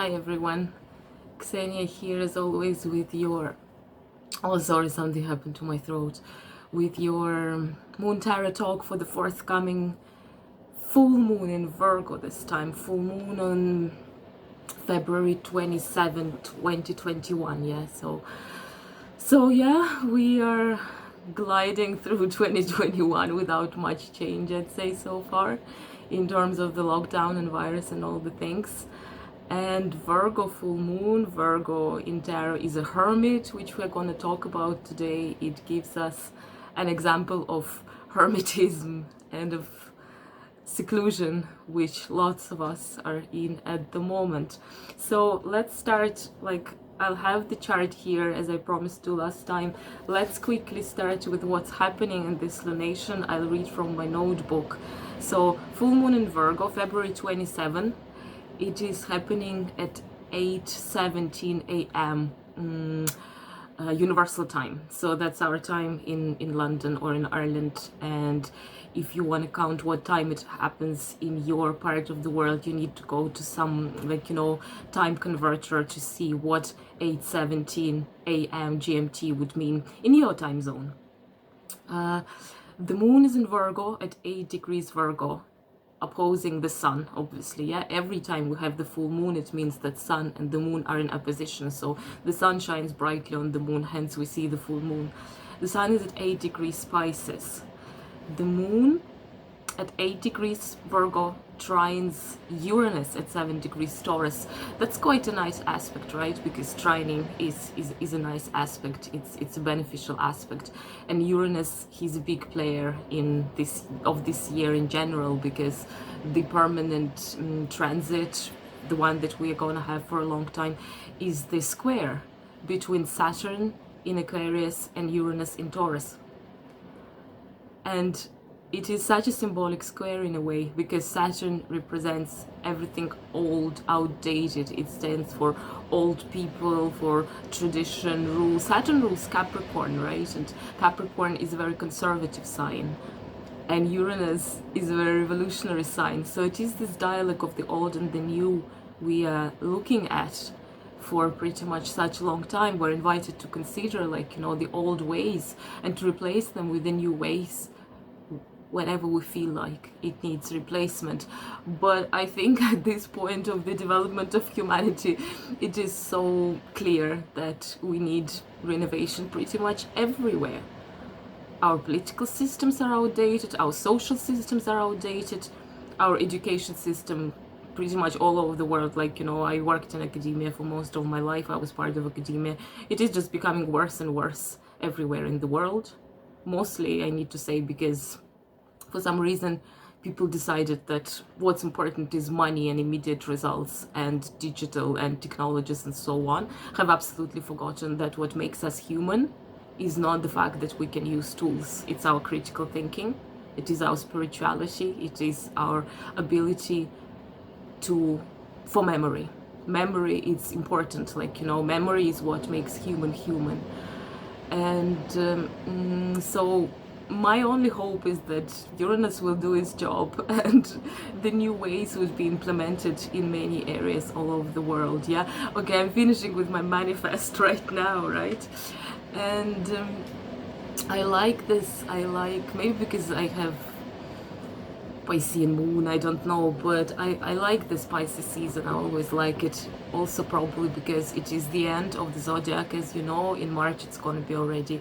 Hi everyone, Kesenya here as always with your, oh sorry, something happened to my throat, with your Moon Tarot talk for the forthcoming full moon in Virgo this time, full moon on February 27th, 2021, yeah, so yeah, we are gliding through 2021 without much change, I'd say, so far, in terms of the lockdown and virus and all the things. And Virgo full moon, Virgo in tarot is a hermit, which we're going to talk about today. It gives us an example of hermetism and of seclusion, which lots of us are in at the moment. So let's start, I'll have the chart here as I promised to last time. Let's quickly start with what's happening in this lunation. I'll read from my notebook. So full moon in Virgo, February 27. It is happening at 8:17 a.m. Universal time. So that's our time in London or in Ireland. And if you want to count what time it happens in your part of the world, you need to go to some, time converter to see what 8:17 a.m. GMT would mean in your time zone. The moon is in Virgo at 8 degrees Virgo, opposing the sun, obviously. Yeah, every time we have the full moon, it means that sun and the moon are in opposition, so the sun shines brightly on the moon, hence we see the full moon. The sun is at 8 degrees Pisces. The moon at 8 degrees Virgo trines Uranus at 7 degrees Taurus. That's quite a nice aspect, right? Because trining is a nice aspect. It's a beneficial aspect. And Uranus, he's a big player in this year in general, because the permanent transit, the one that we are going to have for a long time, is the square between Saturn in Aquarius and Uranus in Taurus. And it is such a symbolic square in a way, because Saturn represents everything old, outdated. It stands for old people, for tradition, rules. Saturn rules Capricorn, right? And Capricorn is a very conservative sign. And Uranus is a very revolutionary sign. So it is this dialogue of the old and the new we are looking at for pretty much such a long time. We're invited to consider, the old ways and to replace them with the new ways whenever we feel like it needs replacement. But I think at this point of the development of humanity, it is so clear that we need renovation pretty much everywhere. Our political systems are outdated, our social systems are outdated, our education system pretty much all over the world. I worked in academia for most of my life. I was part of academia. It is just becoming worse and worse everywhere in the world. Mostly, I need to say, because for some reason, people decided that what's important is money and immediate results and digital and technologies and so on. Have absolutely forgotten that what makes us human is not the fact that we can use tools. It's our critical thinking. It is our spirituality. It is our ability for memory. Memory is important. Memory is what makes human human. And so my only hope is that Uranus will do its job and the new ways will be implemented in many areas all over the world. Yeah, okay, I'm finishing with my manifest right now, right? And I like this. Maybe because I have Pisces moon, I don't know, but I like this Pisces season. I always like it. Also probably because it is the end of the zodiac, as you know. In March it's going to be already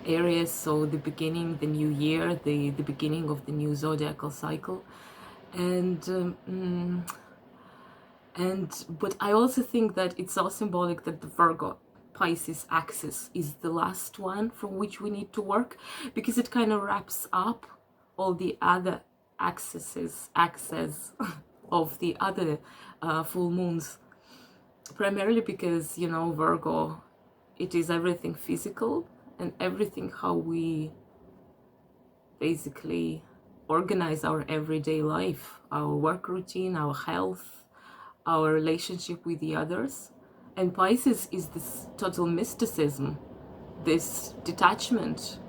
Aries, so the beginning, the new year, the beginning of the new zodiacal cycle. But I also think that it's so symbolic that the Virgo Pisces axis is the last one from which we need to work, because it kind of wraps up all the other axes of the other full moons, primarily because, Virgo, it is everything physical and everything how we basically organize our everyday life, our work routine, our health, our relationship with the others. And Pisces is this total mysticism, this detachment,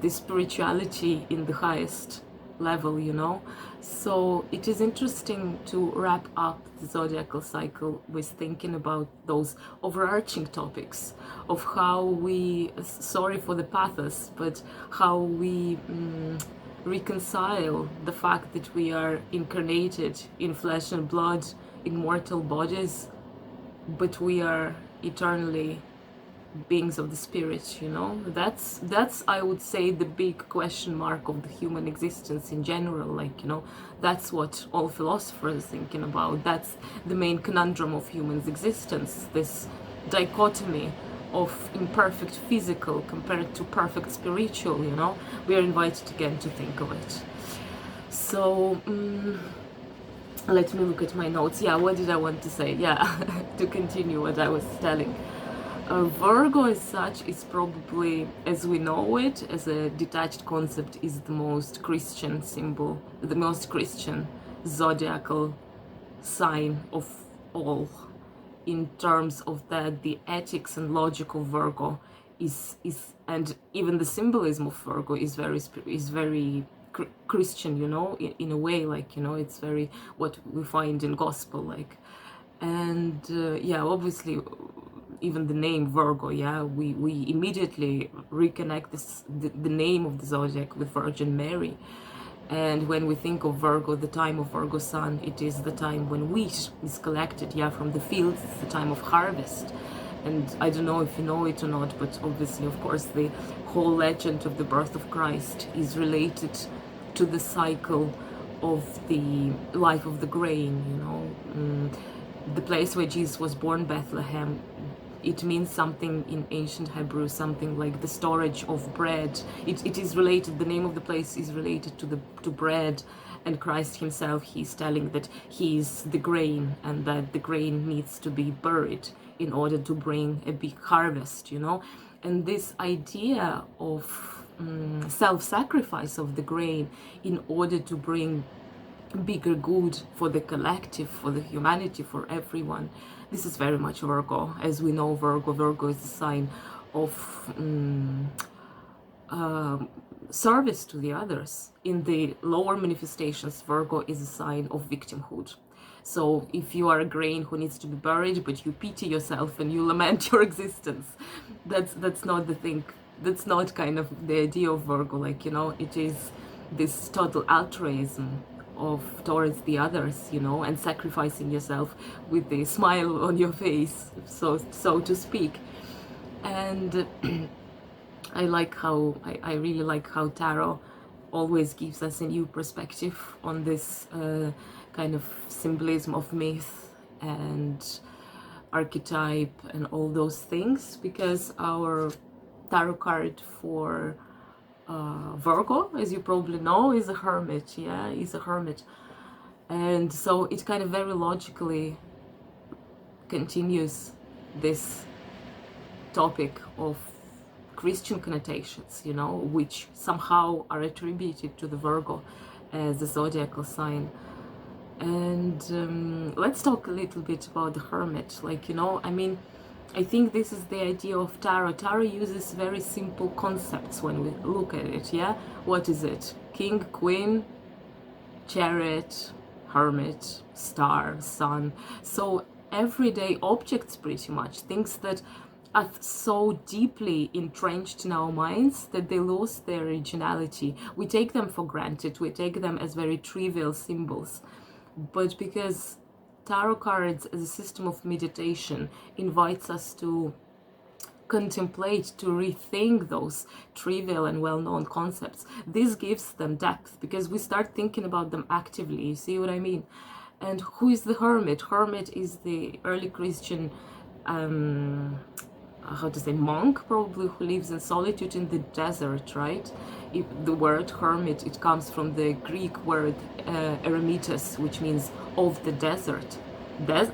this spirituality in the highest level, you know. So it is interesting to wrap up the zodiacal cycle with thinking about those overarching topics of how we, sorry for the pathos, but how we reconcile the fact that we are incarnated in flesh and blood, in mortal bodies, but we are eternally beings of the spirit, you know. That's I would say the big question mark of the human existence in general, like, you know, that's what all philosophers are thinking about. That's the main conundrum of human's existence, this dichotomy of imperfect physical compared to perfect spiritual, you know. We are invited again to think of it. So let me look at my notes. Yeah, what did I want to say? Yeah, to continue what I was telling. Virgo as such is probably, as we know it, as a detached concept, is the most Christian symbol, the most Christian zodiacal sign of all. In terms of that, the ethics and logic of Virgo is and even the symbolism of Virgo is very Christian, you know, in a way, like, you know, it's very what we find in gospel, like. And yeah, obviously, even the name Virgo, yeah, we immediately reconnect the name of the zodiac with Virgin Mary. And when we think of Virgo, the time of Virgo sun, it is the time when wheat is collected, yeah, from the fields. It's the time of harvest. And I don't know if you know it or not, but obviously, of course, the whole legend of the birth of Christ is related to the cycle of the life of the grain, you know. The place where Jesus was born, Bethlehem, it means something in ancient Hebrew, something like the storage of bread. It is related, the name of the place is related to bread, and Christ himself, he's telling that he is the grain, and that the grain needs to be buried in order to bring a big harvest, you know. And this idea of self-sacrifice of the grain in order to bring bigger good for the collective, for the humanity, for everyone. This is very much Virgo. As we know, Virgo is a sign of service to the others. In the lower manifestations, Virgo is a sign of victimhood. So if you are a grain who needs to be buried, but you pity yourself and you lament your existence, that's not the thing. That's not kind of the idea of Virgo. Like, you know, it is this total altruism of towards the others, you know, and sacrificing yourself with a smile on your face, so to speak. And I really like how tarot always gives us a new perspective on this kind of symbolism of myth and archetype and all those things, because our tarot card for Virgo, as you probably know, is a Hermit. Yeah, is a Hermit. And so it kind of very logically continues this topic of Christian connotations, you know, which somehow are attributed to the Virgo as a zodiacal sign. And let's talk a little bit about the Hermit. Like, you know, I mean, I think this is the idea of tarot. Tarot uses very simple concepts when we look at it, yeah? What is it? King, Queen, Chariot, Hermit, Star, Sun. So everyday objects, pretty much, things that are so deeply entrenched in our minds that they lose their originality. We take them for granted. We take them as very trivial symbols. But because tarot cards as a system of meditation invites us to contemplate, to rethink those trivial and well-known concepts, this gives them depth because we start thinking about them actively. You see what I mean? And who is the Hermit? Hermit is the early Christian monk, probably, who lives in solitude in the desert, right? The word hermit, it comes from the Greek word eremites, which means of the desert.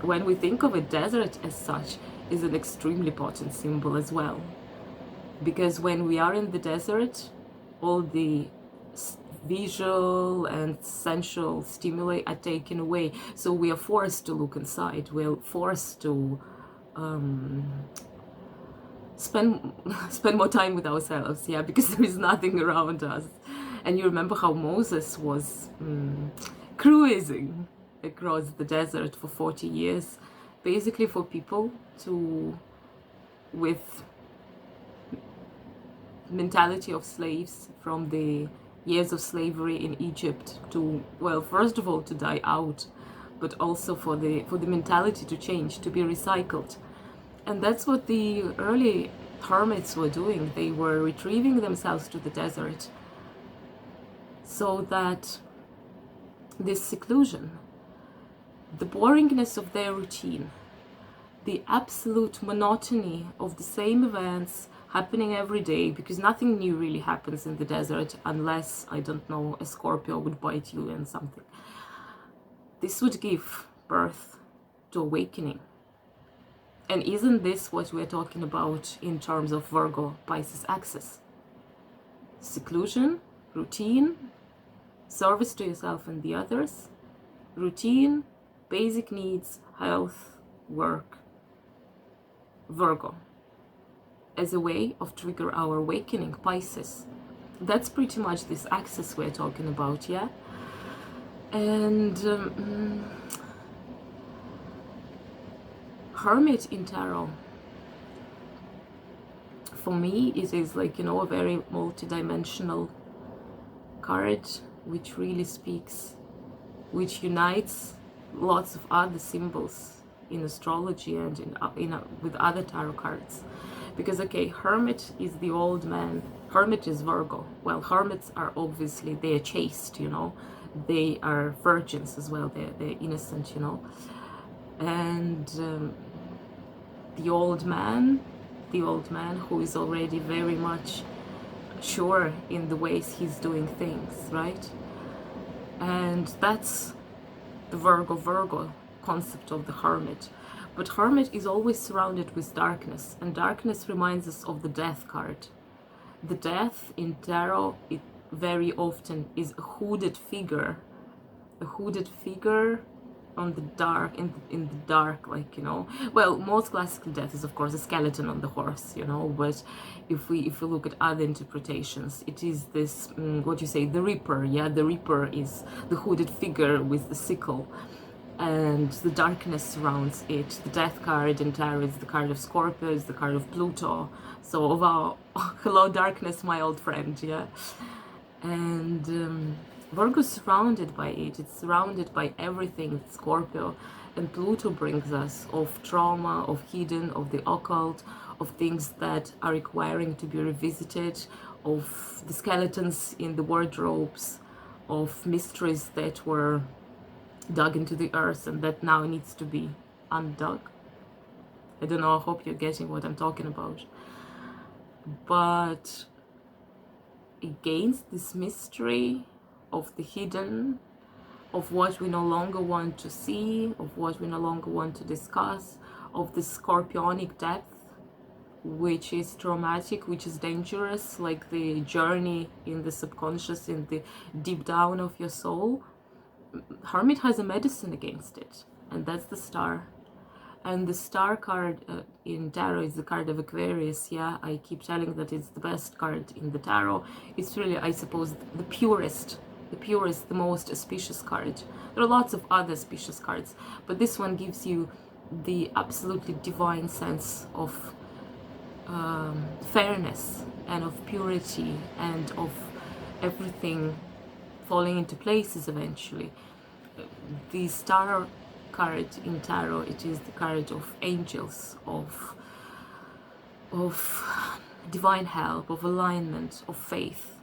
When we think of a desert as such, is an extremely potent symbol as well. Because when we are in the desert, all the visual and sensual stimuli are taken away. So we are forced to look inside. We're forced to spend more time with ourselves, yeah, because there is nothing around us. And you remember how Moses was cruising across the desert for 40 years, basically for people to, with mentality of slaves from the years of slavery in Egypt, to, well, first of all to die out, but also for the mentality to change, to be recycled. And that's what the early hermits were doing. They were retrieving themselves to the desert so that this seclusion, the boringness of their routine, the absolute monotony of the same events happening every day, because nothing new really happens in the desert unless, I don't know, a Scorpio would bite you and something. This would give birth to awakening. And isn't this what we're talking about in terms of Virgo Pisces axis? Seclusion, routine, service to yourself and the others, routine, basic needs, health, work, Virgo, as a way of trigger our awakening, Pisces. That's pretty much this axis we're talking about, yeah? And Hermit in tarot, for me, it is like, you know, a very multi-dimensional card, which really speaks, which unites lots of other symbols in astrology and with other tarot cards. Because, okay, Hermit is the old man. Hermit is Virgo. Well, hermits are obviously, they're chaste, you know. They are virgins as well. They're innocent, you know. And the old man who is already very much sure in the ways he's doing things, right? And that's the Virgo concept of the hermit. But hermit is always surrounded with darkness, and darkness reminds us of the death card. The death in tarot, it very often is a hooded figure on the dark, in the dark, like, you know. Well, most classical death is of course a skeleton on the horse, you know, but if we look at other interpretations, it is this what you say, the Reaper. Yeah, the Reaper is the hooded figure with the sickle, and the darkness surrounds it. The death card in tarot is the card of Scorpio, is the card of Pluto. So of our hello darkness, my old friend, yeah. And Virgo is surrounded by it. It's surrounded by everything Scorpio and Pluto brings us, of trauma, of hidden, of the occult, of things that are requiring to be revisited, of the skeletons in the wardrobes, of mysteries that were dug into the earth and that now needs to be undug. I don't know, I hope you're getting what I'm talking about. But against this mystery of the hidden, of what we no longer want to see, of what we no longer want to discuss, of the scorpionic depth, which is traumatic, which is dangerous, like the journey in the subconscious, in the deep down of your soul, Hermit has a medicine against it, and that's the Star. And the Star card in tarot is the card of Aquarius. Yeah, I keep telling that it's the best card in the tarot. It's really, I suppose, the purest, the most auspicious card. There are lots of other auspicious cards, but this one gives you the absolutely divine sense of fairness and of purity and of everything falling into places eventually. The Star card in tarot, it is the card of angels, of divine help, of alignment, of faith,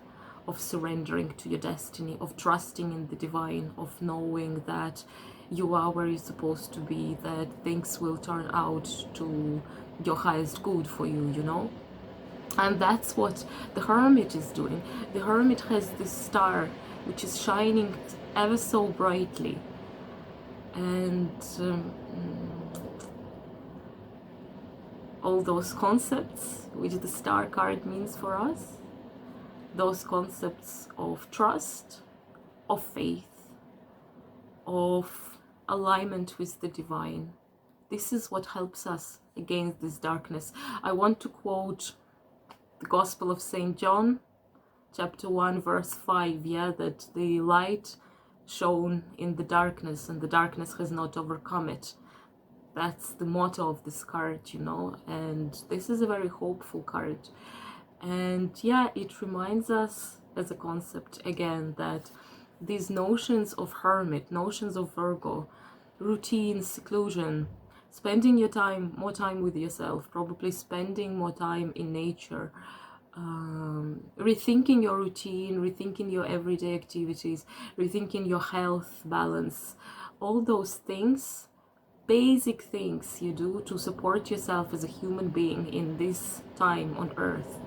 of surrendering to your destiny, of trusting in the divine, of knowing that you are where you're supposed to be, that things will turn out to your highest good for you, you know. And that's what the Hermit is doing. The Hermit has this star which is shining ever so brightly, and all those concepts which the Star card means for us, those concepts of trust, of faith, of alignment with the divine, this is what helps us against this darkness. I want to quote the Gospel of St. John, chapter 1 verse 5, yeah, that the light shone in the darkness and the darkness has not overcome it. That's the motto of this card, you know, and this is a very hopeful card. And yeah, it reminds us as a concept again that these notions of hermit, notions of Virgo, routine, seclusion, spending your time, more time with yourself, probably spending more time in nature, rethinking your routine, rethinking your everyday activities, rethinking your health balance, all those things, basic things you do to support yourself as a human being in this time on earth.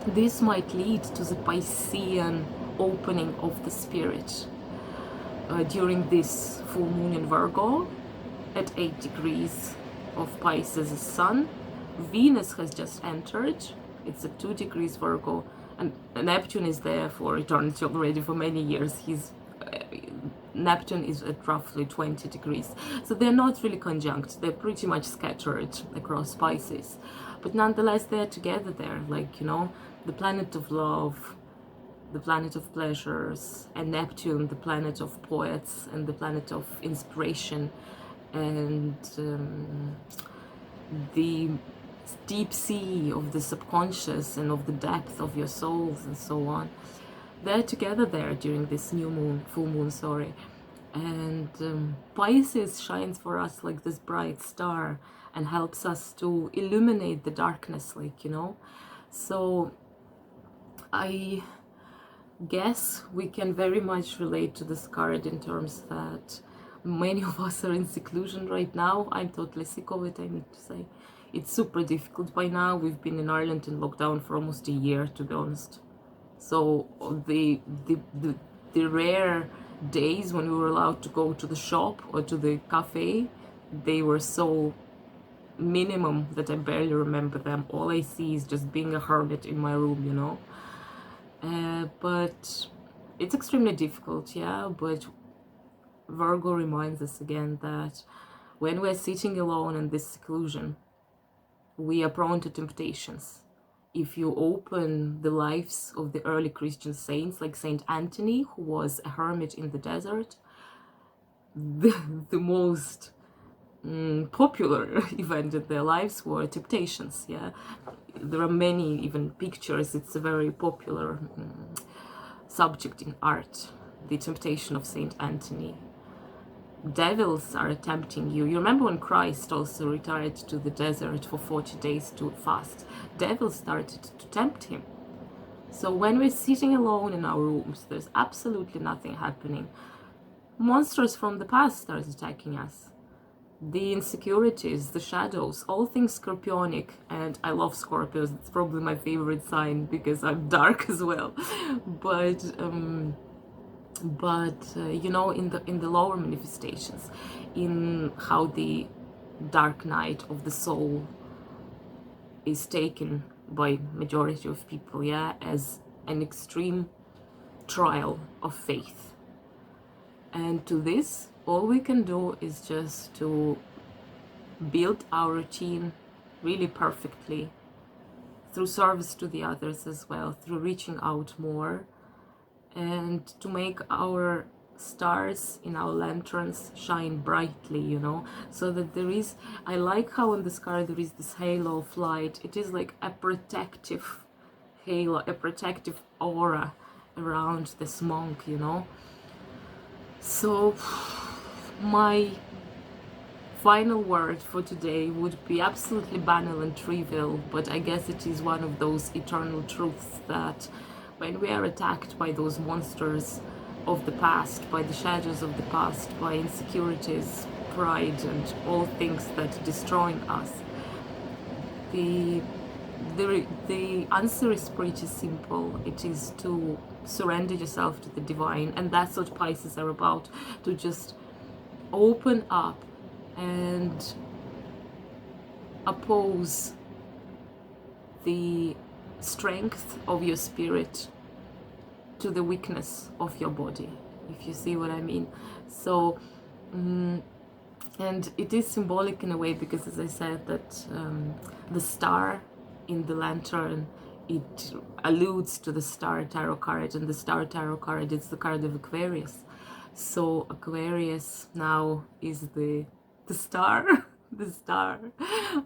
This might lead to the Piscean opening of the spirit during this full moon in Virgo at 8 degrees of Pisces' sun. Venus has just entered. It's at 2 degrees Virgo, and Neptune is there for eternity already for many years. Neptune is at roughly 20 degrees. So they're not really conjunct. They're pretty much scattered across Pisces. But nonetheless, they're together there. Like, you know, the planet of love, the planet of pleasures, and Neptune, the planet of poets and the planet of inspiration, and the deep sea of the subconscious and of the depth of your souls and so on. They're together there during this new moon, full moon, sorry. And Pisces shines for us like this bright star and helps us to illuminate the darkness, like, you know. So I guess we can very much relate to this card in terms that many of us are in seclusion right now. I'm totally sick of it, I need to say. It's super difficult by now. We've been in Ireland in lockdown for almost a year, to be honest. So the rare days when we were allowed to go to the shop or to the cafe, they were so minimum that I barely remember them. All I see is just being a hermit in my room, you know. But it's extremely difficult, yeah. But Virgo reminds us again that when we're sitting alone in this seclusion, we are prone to temptations. If you open the lives of the early Christian saints, like Saint Anthony, who was a hermit in the desert, the most popular event in their lives were temptations, yeah. There are many even pictures. It's a very popular subject in art, the temptation of Saint Anthony. Devils are tempting you. You remember when Christ also retired to the desert for 40 days to fast? Devils started to tempt him. So when we're sitting alone in our rooms, there's absolutely nothing happening. Monsters from the past start attacking us. The insecurities, the shadows, all things scorpionic, and I love Scorpios. It's probably my favorite sign because I'm dark as well. But you know, in the lower manifestations, in how the dark night of the soul is taken by majority of people, yeah, as an extreme trial of faith. And to this, all we can do is just to build our routine really perfectly through service to the others as well, through reaching out more, and to make our stars in our lanterns shine brightly, you know, so that there is, I like how in this card there is this halo of light. It is like a protective halo, a protective aura around this monk, you know. So my final word for today would be absolutely banal and trivial, but I guess it is one of those eternal truths that when we are attacked by those monsters of the past, by the shadows of the past, by insecurities, pride, and all things that are destroying us, the answer is pretty simple. It is to surrender yourself to the divine, and that's what Pisces are about, to just open up and oppose the strength of your spirit to the weakness of your body, if you see what I mean. So and it is symbolic in a way because, as I said, that the star in the lantern it alludes to the Star Tarot card, and the Star Tarot card is the card of Aquarius. So Aquarius now is the star, the star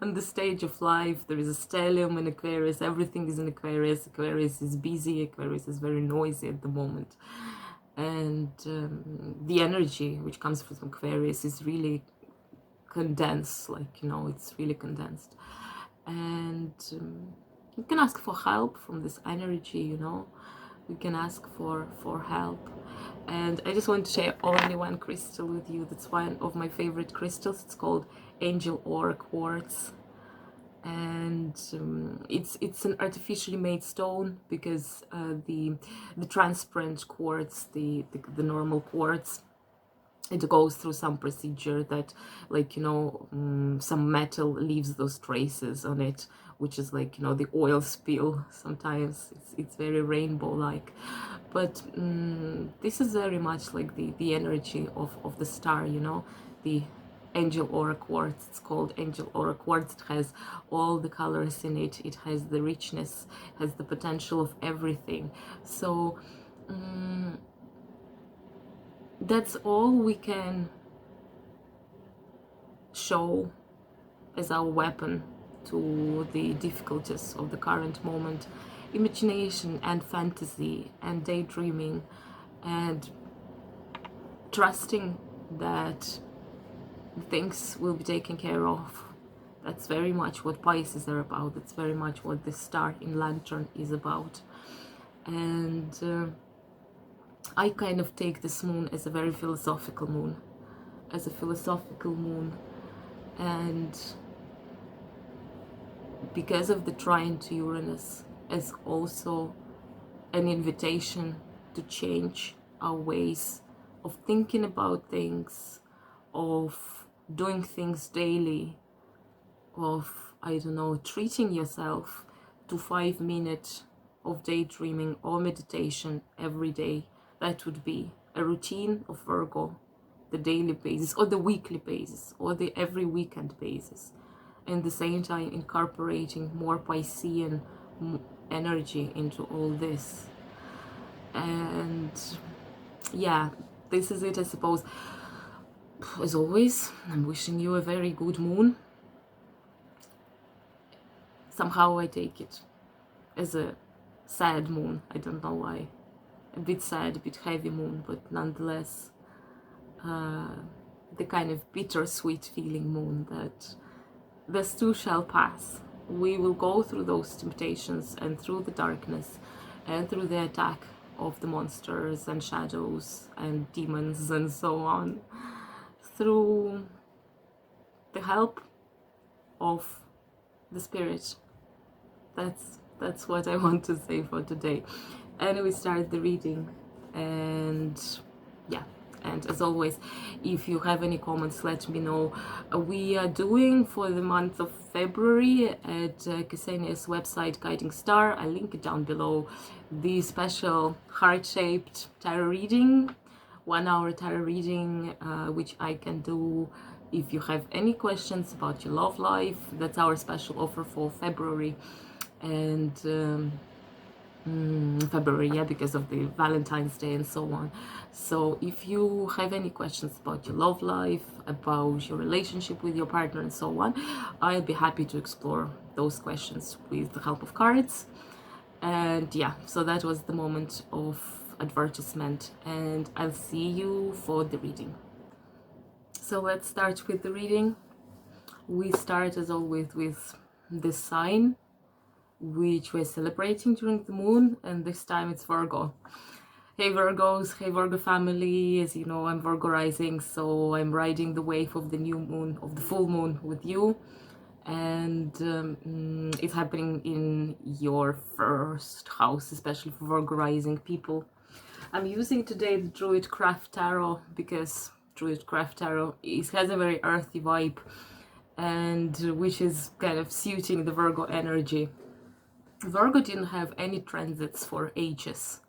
on the stage of life. There is a stellium in Aquarius. Everything is in Aquarius. Aquarius is busy. Aquarius is very noisy at the moment, and the energy which comes from Aquarius is really condensed. Like, you know, it's really condensed, and you can ask for help from this energy, you know. You can ask for help. And I just want to share only one crystal with you. That's one of my favorite crystals. It's called Angel Ore Quartz, and it's an artificially made stone, because the transparent quartz, the normal quartz, it goes through some procedure that, like, you know, some metal leaves those traces on it, which is like, you know, the oil spill. Sometimes it's very rainbow like, but this is very much like the energy of the star, you know, the Angel Aura Quartz. It's called Angel Aura Quartz. It has all the colors in it. It has the richness, has the potential of everything. So that's all we can show as our weapon to the difficulties of the current moment. Imagination and fantasy and daydreaming and trusting that things will be taken care of. That's very much what Pisces are about. That's very much what the star in lantern is about. And I kind of take this moon as a very philosophical moon, and because of the trine to Uranus, as also an invitation to change our ways of thinking about things, of doing things daily, of, I don't know, treating yourself to 5 minutes of daydreaming or meditation every day. That would be a routine of Virgo, the daily basis or the weekly basis or the every weekend basis. And at the same time incorporating more Piscean energy into all this. And yeah, this is it, I suppose. As always, I'm wishing you a very good moon. Somehow I take it as a sad moon. I don't know why. A bit sad, a bit heavy moon, but nonetheless the kind of bittersweet feeling moon that this too shall pass. We will go through those temptations and through the darkness and through the attack of the monsters and shadows and demons and so on, through the help of the spirit. That's what I want to say for today. And we start the reading, and yeah, and as always, if you have any comments, let me know. We are doing for the month of February at Kesenya's website, Guiding Star, I link it down below, the special heart-shaped tarot reading, 1 hour tarot reading, which I can do if you have any questions about your love life. That's our special offer for February. And February, yeah, because of the Valentine's Day and so on. So if you have any questions about your love life, about your relationship with your partner and so on, I'll be happy to explore those questions with the help of cards. And yeah, so that was the moment of advertisement, and I'll see you for the reading. So let's start with the reading. We start as always with the sign which we're celebrating during the moon, and this time it's Virgo. Hey Virgos, hey Virgo family. As you know, I'm Virgo rising, so I'm riding the wave of the new moon, of the full moon with you, and it's happening in your first house, especially for Virgo rising people. I'm using today the Druid Craft Tarot because Druid Craft Tarot has a very earthy vibe, and which is kind of suiting the Virgo energy. Virgo didn't have any transits for ages,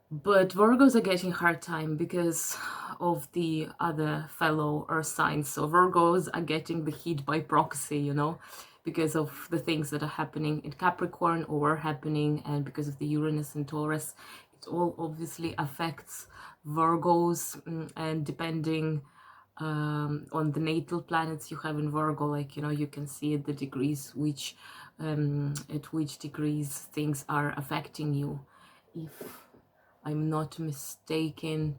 but Virgos are getting hard time because of the other fellow earth signs. So Virgos are getting the heat by proxy, you know, because of the things that are happening in Capricorn or were happening, and because of the Uranus and Taurus. It all obviously affects Virgos, and depending on the natal planets you have in Virgo, like, you know, you can see at the degrees which at which degrees things are affecting you. If I'm not mistaken,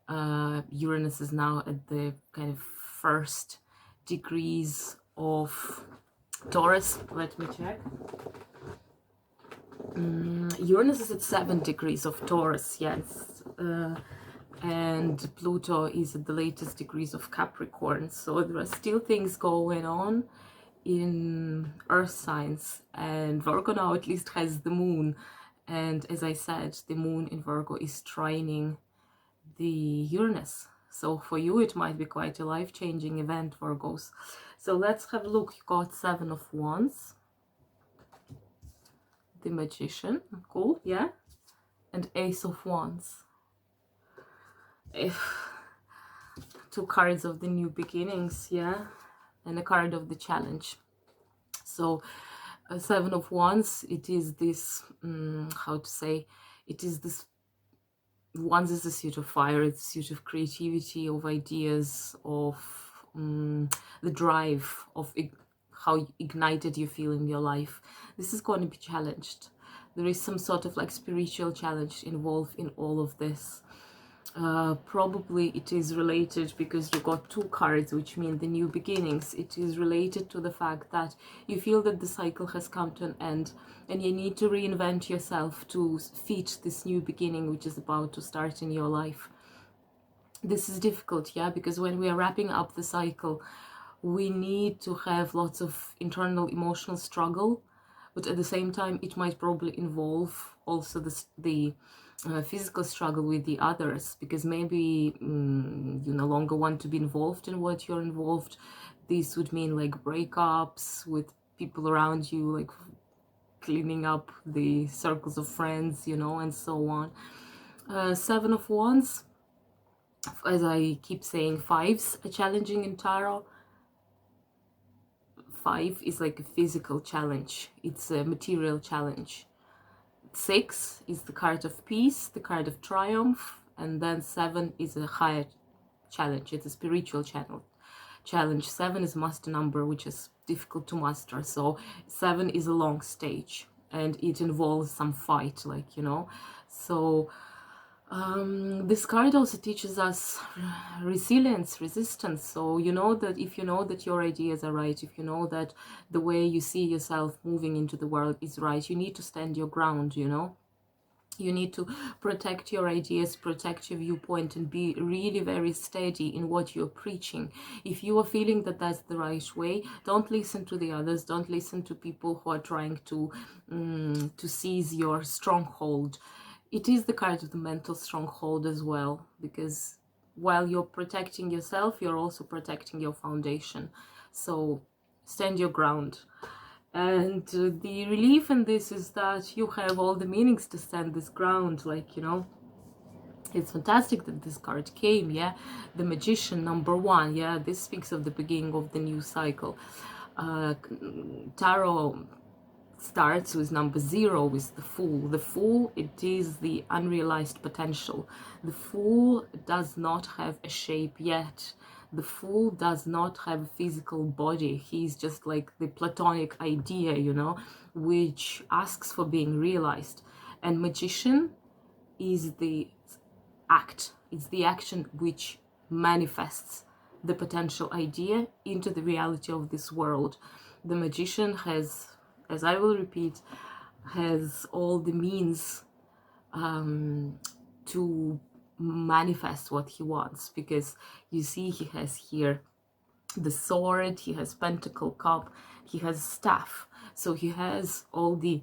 Uranus is now at the kind of first degrees of Taurus. Let me check. Uranus is at 7 degrees of Taurus, yes. And Pluto is at the latest degrees of Capricorn. So there are still things going on in earth signs, and Virgo now at least has the moon. And as I said, the moon in Virgo is trining the Uranus. So for you, it might be quite a life-changing event, Virgos. So let's have a look. You got 7 of Wands, the Magician, cool, yeah, and Ace of Wands. Two cards of the new beginnings, yeah, and a card of the challenge. So 7 of Wands, it is this, how to say, it is this, Wands is a suit of fire, it's a suit of creativity, of ideas, of the drive, of how ignited you feel in your life. This is going to be challenged. There is some sort of like spiritual challenge involved in all of this. Probably it is related, because you got 2 cards which mean the new beginnings. It is related to the fact that you feel that the cycle has come to an end and you need to reinvent yourself to fit this new beginning which is about to start in your life. This is difficult, yeah, because when we are wrapping up the cycle, we need to have lots of internal emotional struggle, but at the same time it might probably involve also the physical struggle with the others, because maybe you no longer want to be involved in what you're involved. This would mean like breakups with people around you, like cleaning up the circles of friends, you know, and so on. 7 of Wands, as I keep saying, 5s are challenging in tarot. 5 is like a physical challenge, it's a material challenge. 6 is the card of peace, the card of triumph, and then 7 is a higher challenge, it's a spiritual challenge. 7 is master number, which is difficult to master, so 7 is a long stage and it involves some fight, like, you know. So this card also teaches us resilience, resistance. So you know that if you know that your ideas are right, if you know that the way you see yourself moving into the world is right, you need to stand your ground, you know. You need to protect your ideas, protect your viewpoint, and be really very steady in what you're preaching. If you are feeling that that's the right way, don't listen to the others, don't listen to people who are trying to seize your stronghold. It is the card of the mental stronghold as well, because while you're protecting yourself, you're also protecting your foundation. So stand your ground. And the relief in this is that you have all the meanings to stand this ground, like, you know. It's fantastic that this card came, yeah. The Magician, number 1, yeah. This speaks of the beginning of the new cycle. Tarot starts with number 0, with the Fool. The Fool, it is the unrealized potential. The Fool does not have a shape yet. The Fool does not have a physical body. He's just like the platonic idea, you know, which asks for being realized. And Magician is the act. It's the action which manifests the potential idea into the reality of this world. The Magician has, as I will repeat, has all the means to manifest what he wants, because you see he has here the sword, he has pentacle, cup, he has staff. So he has all the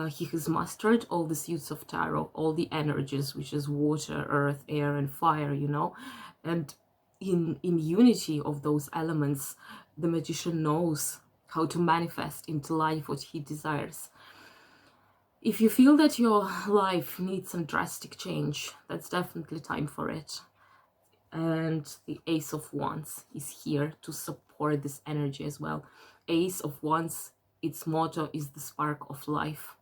he has mastered all the suits of tarot, all the energies, which is water, earth, air, and fire, you know. And in unity of those elements, the Magician knows how to manifest into life what he desires. If you feel that your life needs some drastic change, that's definitely time for it. And the Ace of Wands is here to support this energy as well. Ace of Wands, its motto is the spark of life.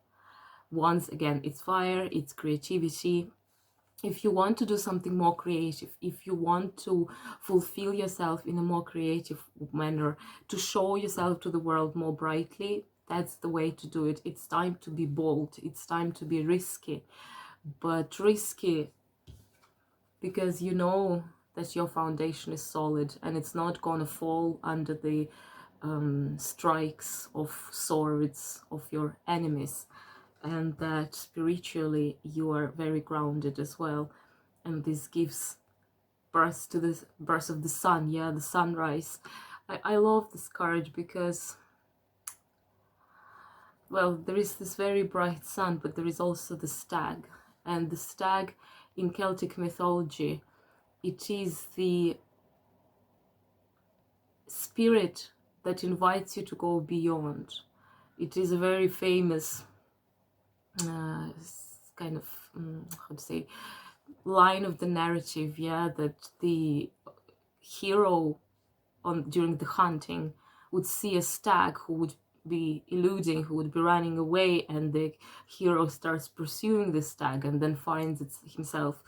Once again, it's fire, it's creativity. If you want to do something more creative, if you want to fulfill yourself in a more creative manner, to show yourself to the world more brightly, that's the way to do it. It's time to be bold. It's time to be risky. But risky because you know that your foundation is solid and it's not gonna fall under the strikes of swords of your enemies, and that spiritually you are very grounded as well. And this gives birth to the birth of the sun, yeah, the sunrise. I love this card because, well, there is this very bright sun, but there is also the stag. And the stag in Celtic mythology, it is the spirit that invites you to go beyond. It is a very famous kind of, how to say, line of the narrative, yeah, that the hero during the hunting would see a stag who would be eluding, who would be running away, and the hero starts pursuing the stag and then finds himself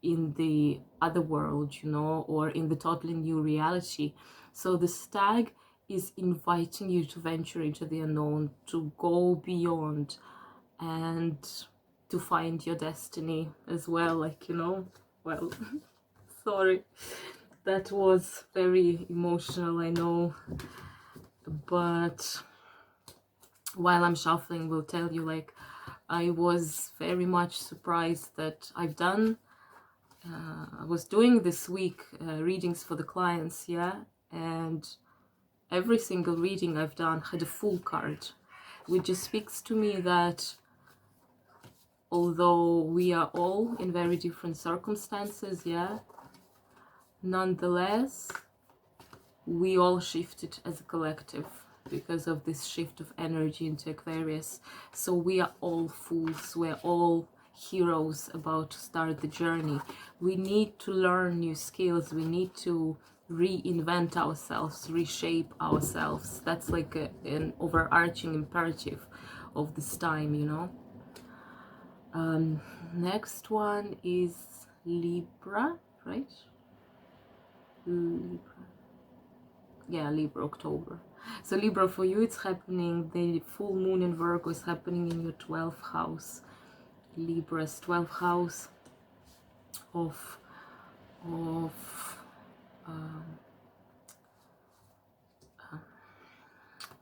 in the other world, you know, or in the totally new reality. So the stag is inviting you to venture into the unknown, to go beyond, and to find your destiny as well, like, you know, well, sorry, that was very emotional, I know, but while I'm shuffling, will tell you, like, I was very much surprised that I was doing this week readings for the clients, yeah, and every single reading I've done had a full card, which just speaks to me that although we are all in very different circumstances, yeah, nonetheless, we all shifted as a collective because of this shift of energy into Aquarius. So we are all fools, we're all heroes about to start the journey. We need to learn new skills, we need to reinvent ourselves, reshape ourselves. That's like an overarching imperative of this time, you know. Next one is Libra, right? Libra. Yeah, Libra, October. So Libra, for you it's happening, the full moon in Virgo is happening in your 12th house. Libra's 12th house of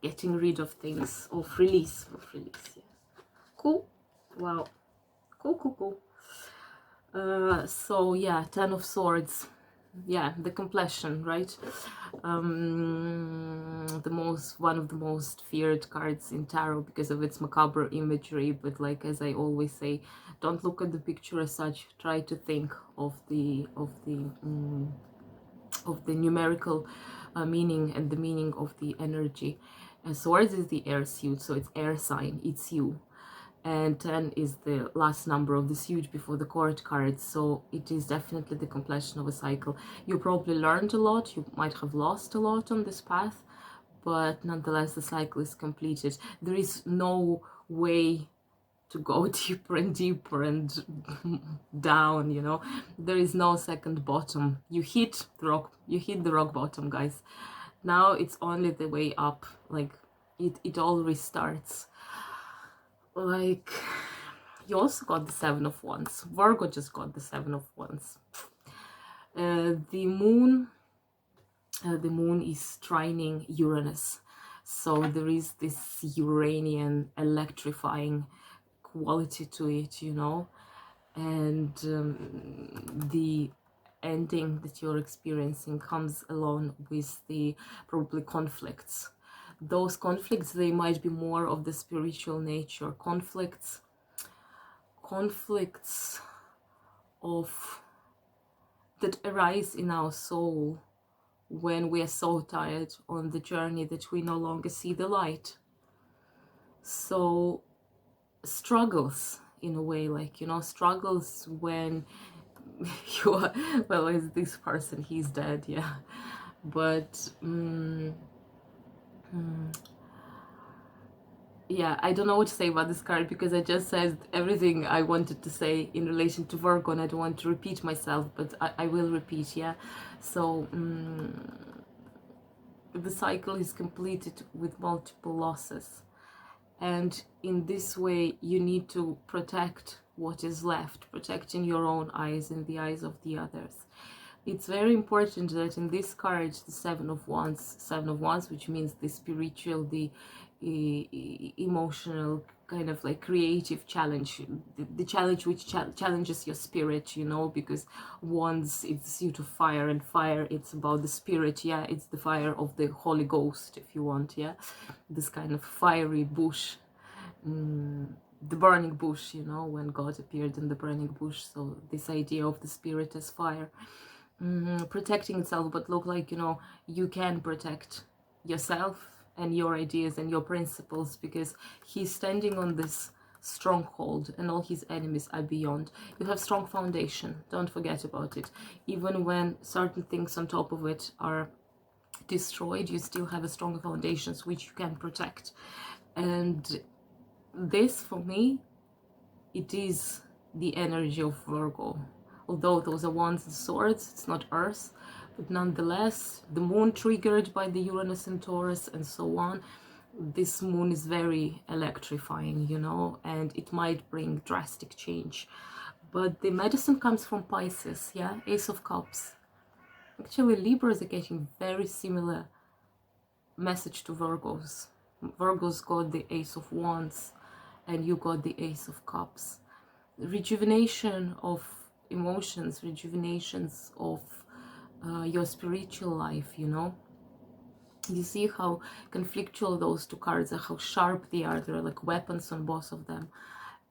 getting rid of things, of release, yeah. Cool. Wow. Cool. So yeah, 10 of Swords. Yeah, the completion, right? One of the most feared cards in tarot because of its macabre imagery. But like, as I always say, don't look at the picture as such. Try to think of the numerical meaning and the meaning of the energy. And Swords is the air suit, so it's air sign. It's you. And 10 is the last number of the suit before the court card, so it is definitely the completion of a cycle. You probably learned a lot, you might have lost a lot on this path, but nonetheless the cycle is completed. There is no way to go deeper and deeper and down, you know. There is no second bottom. You hit the rock bottom, guys. Now it's only the way up. Like, it all restarts. Like, you also got the 7 of Wands. Virgo just got the 7 of Wands. The moon is trining Uranus, so there is this Uranian electrifying quality to it, you know. And the ending that you're experiencing comes along with the probably conflicts. Those conflicts, they might be more of the spiritual nature. Conflicts of that arise in our soul when we are so tired on the journey that we no longer see the light. So struggles, in a way, like, you know, struggles when you are, well, is this person, he's dead, yeah, but Yeah, I don't know what to say about this card because I just said everything I wanted to say in relation to Virgo, and I don't want to repeat myself, but I will repeat, yeah. So the cycle is completed with multiple losses, and in this way you need to protect what is left, protecting your own eyes and the eyes of the others. It's very important that in this card, the Seven of Wands, which means the spiritual, the emotional, kind of like creative challenge, the challenge which challenges your spirit, you know, because Wands, it's due to fire, and fire, it's about the spirit, yeah, it's the fire of the Holy Ghost, if you want, yeah, this kind of fiery bush, the burning bush, you know, when God appeared in the burning bush. So this idea of the spirit as fire, protecting itself, but look like, you know, you can protect yourself and your ideas and your principles, because he's standing on this stronghold and all his enemies are beyond. You have strong foundation, don't forget about it. Even when certain things on top of it are destroyed, you still have a strong foundations which you can protect. And this, for me, it is the energy of Virgo. Although those are wands and swords, it's not earth, but nonetheless, the moon triggered by the Uranus and Taurus and so on, this moon is very electrifying, you know, and it might bring drastic change. But the medicine comes from Pisces, yeah, Ace of Cups. Actually, Libras are getting very similar message to Virgos. Virgos got the Ace of Wands and you got the Ace of Cups. Rejuvenation of emotions, rejuvenations of your spiritual life, you know. You see how conflictual those two cards are, how sharp they are. They're like weapons on both of them.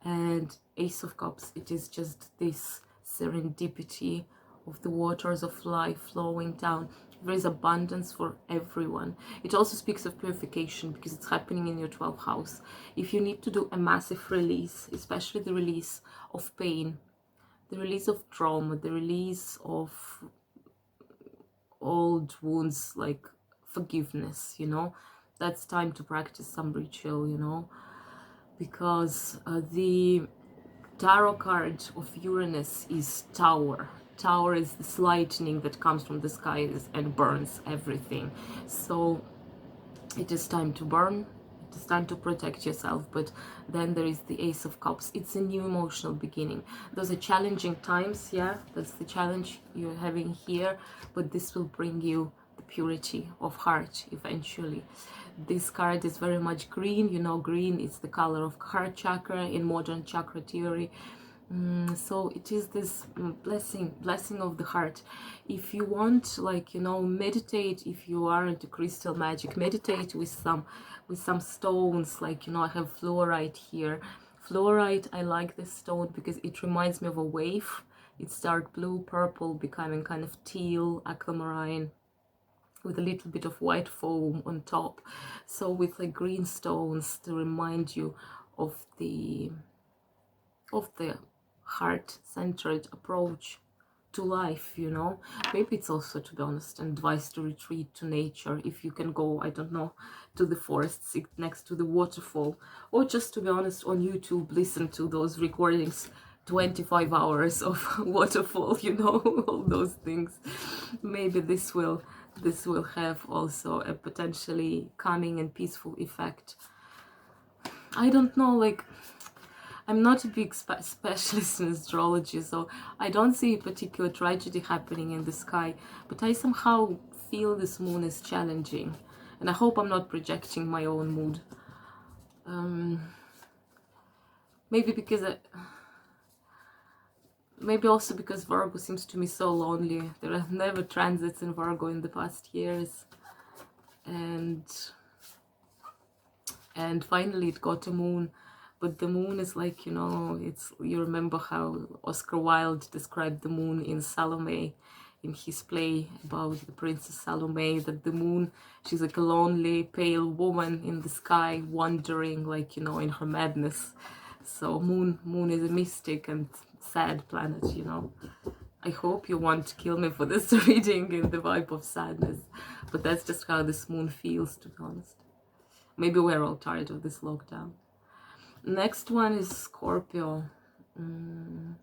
And Ace of Cups, it is just this serendipity of the waters of life flowing down. There is abundance for everyone. It also speaks of purification because it's happening in your 12th house. If you need to do a massive release, especially the release of pain, the release of trauma, the release of old wounds, like forgiveness, you know, that's time to practice some ritual, you know, because the tarot card of Uranus is Tower. Tower is this lightning that comes from the skies and burns everything. So it is time to burn, it is time to protect yourself. But then there is the Ace of Cups. It's a new emotional beginning. Those are challenging times, yeah, that's the challenge you're having here, but this will bring you the purity of heart eventually. This card is very much green, you know, green is the color of heart chakra in modern chakra theory. So it is this blessing of the heart. If you want, like, you know, meditate, if you are into crystal magic, meditate with some stones, like, you know, I have fluorite here. Fluorite, I like this stone because it reminds me of a wave. It's dark blue, purple, becoming kind of teal, aquamarine, with a little bit of white foam on top. So with like green stones to remind you of the heart-centered approach to life, you know. Maybe it's also, to be honest, an advice to retreat to nature. If you can go, I don't know, to the forest, sit next to the waterfall, or just, to be honest, on YouTube, listen to those recordings, 25 hours of waterfall, you know, all those things. Maybe this will have also a potentially calming and peaceful effect. I don't know, like, I'm not a big specialist in astrology, so I don't see a particular tragedy happening in the sky, but I somehow feel this moon is challenging, and I hope I'm not projecting my own mood. Maybe because maybe also because Virgo seems to me so lonely. There are never transits in Virgo in the past years, and finally it got a moon. But the moon is like, you know, it's, you remember how Oscar Wilde described the moon in Salome, in his play about the Princess Salome, that the moon, she's like a lonely, pale woman in the sky, wandering, like, you know, in her madness. So moon is a mystic and sad planet, you know. I hope you won't kill me for this reading in the vibe of sadness, but that's just how this moon feels, to be honest. Maybe we're all tired of this lockdown. Next one is Scorpio. Oh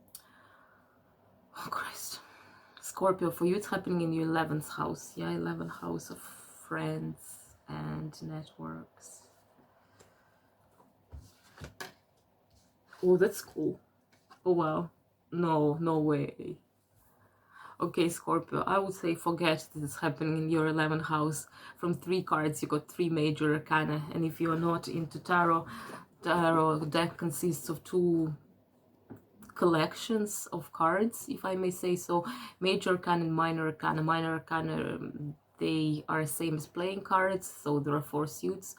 Christ. Scorpio, for you it's happening in your 11th house. Yeah, 11th house of friends and networks. Oh, that's cool. Oh wow. No way. Okay, Scorpio, I would say forget that it's happening in your 11th house. From 3 cards, you got 3 major arcana. And if you're not into tarot deck consists of 2 collections of cards, if I may say so. Major arcana and minor arcana. Minor arcana, they are same as playing cards, so there are 4 suits.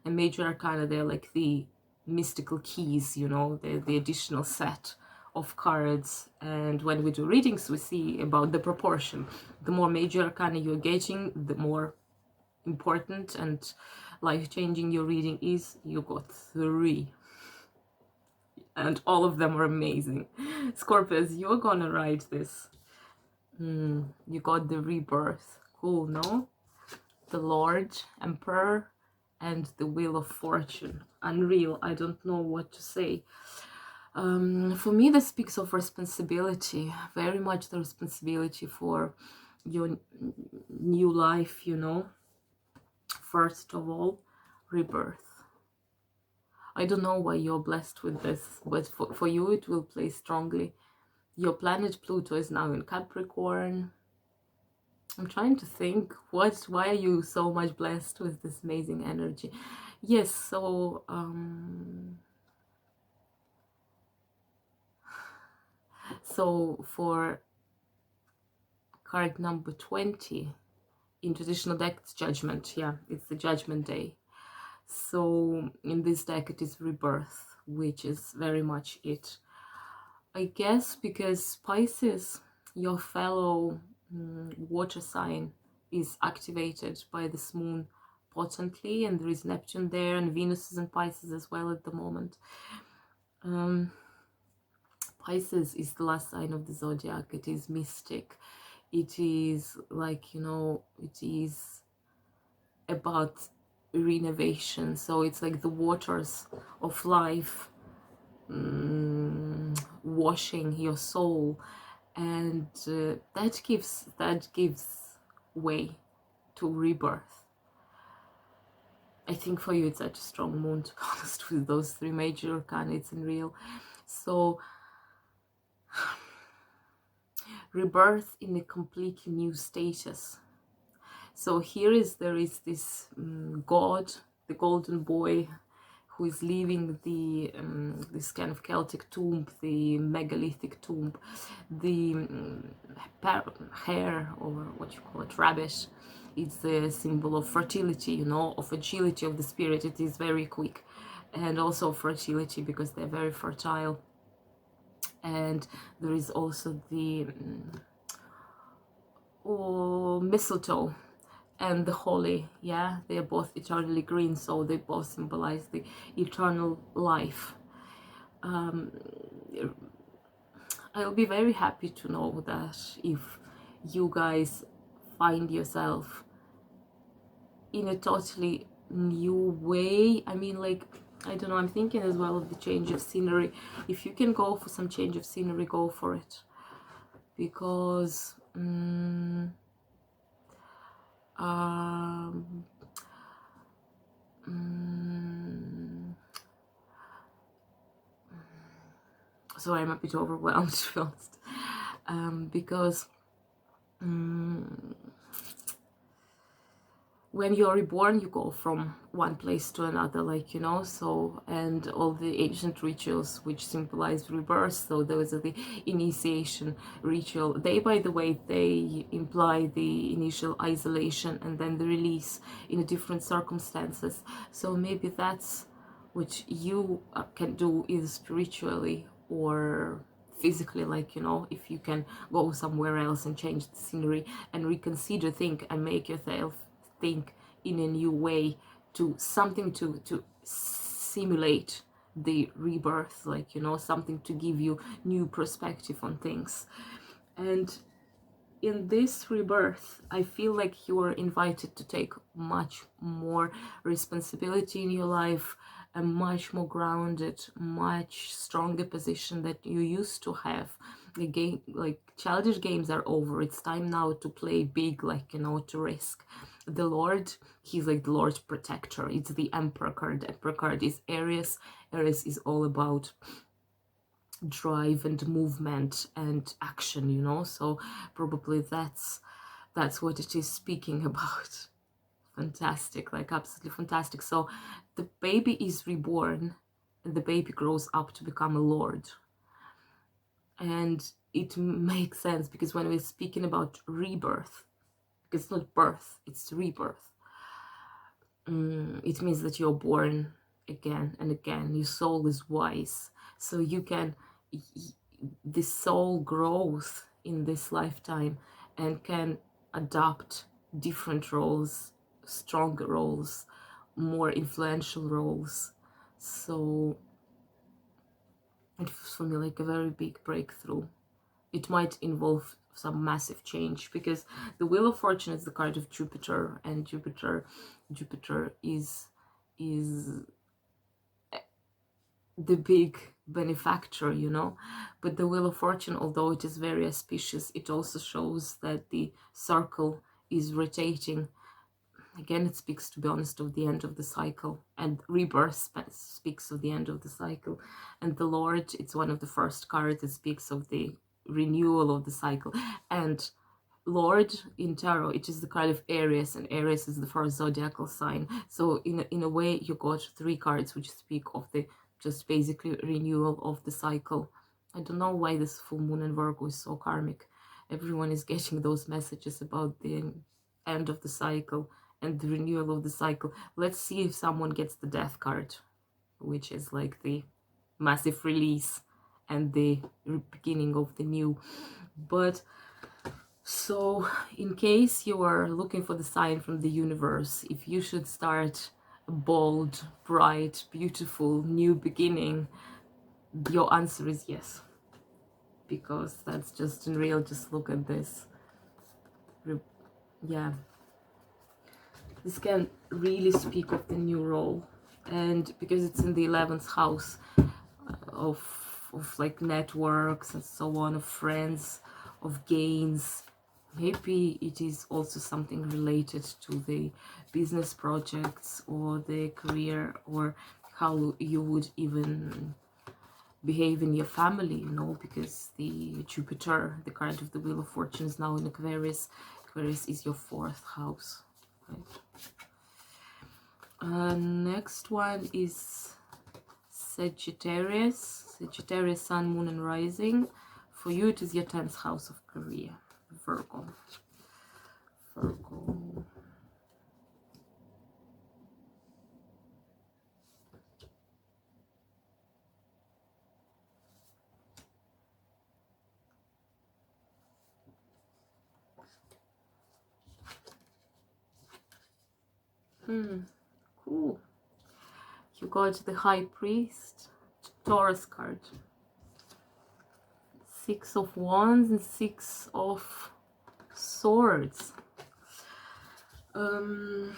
And major arcana, they're like the mystical keys, you know, the additional set of cards. And when we do readings, we see about the proportion. The more major arcana you're getting, the more important and life-changing your reading is. You got 3, and all of them are amazing. Scorpios, you're gonna write this. You got the rebirth. Cool, no? The Lord, Emperor, and the Wheel of Fortune. Unreal. I don't know what to say. For me, this speaks of responsibility. Very much the responsibility for your new life, you know. First of all, rebirth. I don't know why you're blessed with this, but for you it will play strongly. Your planet Pluto is now in Capricorn. I'm trying to think, why are you so much blessed with this amazing energy? Yes, so for card number 20 in traditional deck, it's Judgment. Yeah, it's the Judgment Day. So in this deck it is rebirth, which is very much it. I guess because Pisces, your fellow water sign, is activated by this moon potently, and there is Neptune there, and Venus is in Pisces as well at the moment. Pisces is the last sign of the zodiac. It is mystic. It is like, you know, it is about renovation. So it's like the waters of life washing your soul, and that gives way to rebirth. I think for you it's such a strong moon, to be honest, with those 3 major arcana. It's unreal. So rebirth in a completely new status. So there is this god, the golden boy, who is leaving the this kind of Celtic tomb, the megalithic tomb. The hare, or what you call it, rabbit, it's a symbol of fertility, you know, of agility of the spirit. It is very quick, and also fertility because they're very fertile. And there is also the mistletoe and the holly. Yeah, they are both eternally green, so they both symbolize the eternal life. I'll be very happy to know that if you guys find yourself in a totally new way. I mean, like, I don't know, I'm thinking as well of the change of scenery. If you can go for some change of scenery, go for it. Because sorry, I'm a bit overwhelmed, to be honest. Because when you're reborn, you go from one place to another, like, you know, so, and all the ancient rituals which symbolize rebirth. So those are the initiation ritual. They, by the way, they imply the initial isolation and then the release in different circumstances. So maybe that's what you can do, either spiritually or physically, like, you know, if you can go somewhere else and change the scenery and reconsider, think, and make yourself think in a new way, to something to simulate the rebirth, like, you know, something to give you new perspective on things. And in this rebirth, I feel like you are invited to take much more responsibility in your life, a much more grounded, much stronger position that you used to have. The game, like childish games are over. It's time now to play big, like, you know, to risk. The Lord, he's like the Lord protector. It's the Emperor card. The Emperor card is Aries. Aries is all about drive and movement and action, you know, so probably that's what it is speaking about. Fantastic, like absolutely fantastic. So the baby is reborn and the baby grows up to become a lord, and it makes sense because when we're speaking about rebirth, it's not birth, it's rebirth, it means that you're born again and again. Your soul is wise, so you can, the soul grows in this lifetime and can adopt different roles, stronger roles, more influential roles. So it feels for me like a very big breakthrough. It might involve some massive change because the Wheel of Fortune is the card of Jupiter, and Jupiter is the big benefactor, you know. But the Wheel of Fortune, although it is very auspicious, it also shows that the circle is rotating. Again, it speaks, to be honest, of the end of the cycle, and rebirth speaks of the end of the cycle. And the Lord, it's one of the first cards that speaks of the renewal of the cycle. And Lord in tarot, it is the card of Aries, and Aries is the first zodiacal sign. So in a way, you got 3 cards which speak of the just basically renewal of the cycle. I don't know why this full moon in Virgo is so karmic. Everyone is getting those messages about the end of the cycle and the renewal of the cycle. Let's see if someone gets the Death card, which is like the massive release and the beginning of the new. But so in case you are looking for the sign from the universe, if you should start a bold, bright, beautiful new beginning, your answer is yes, because that's just unreal. Just look at this. Yeah, this can really speak of the new role, and because it's in the 11th house of like networks and so on, of friends, of gains. Maybe it is also something related to the business projects or the career, or how you would even behave in your family, you know, because the Jupiter, the card of the Wheel of Fortune, is now in Aquarius. Aquarius is your 4th house, right? Next one is Sagittarius. Sagittarius, Sun, Moon, and Rising. For you, it is your 10th house of career. Virgo. Virgo. Cool. You got the High Priest, Taurus card. 6 of Wands and 6 of Swords. 2,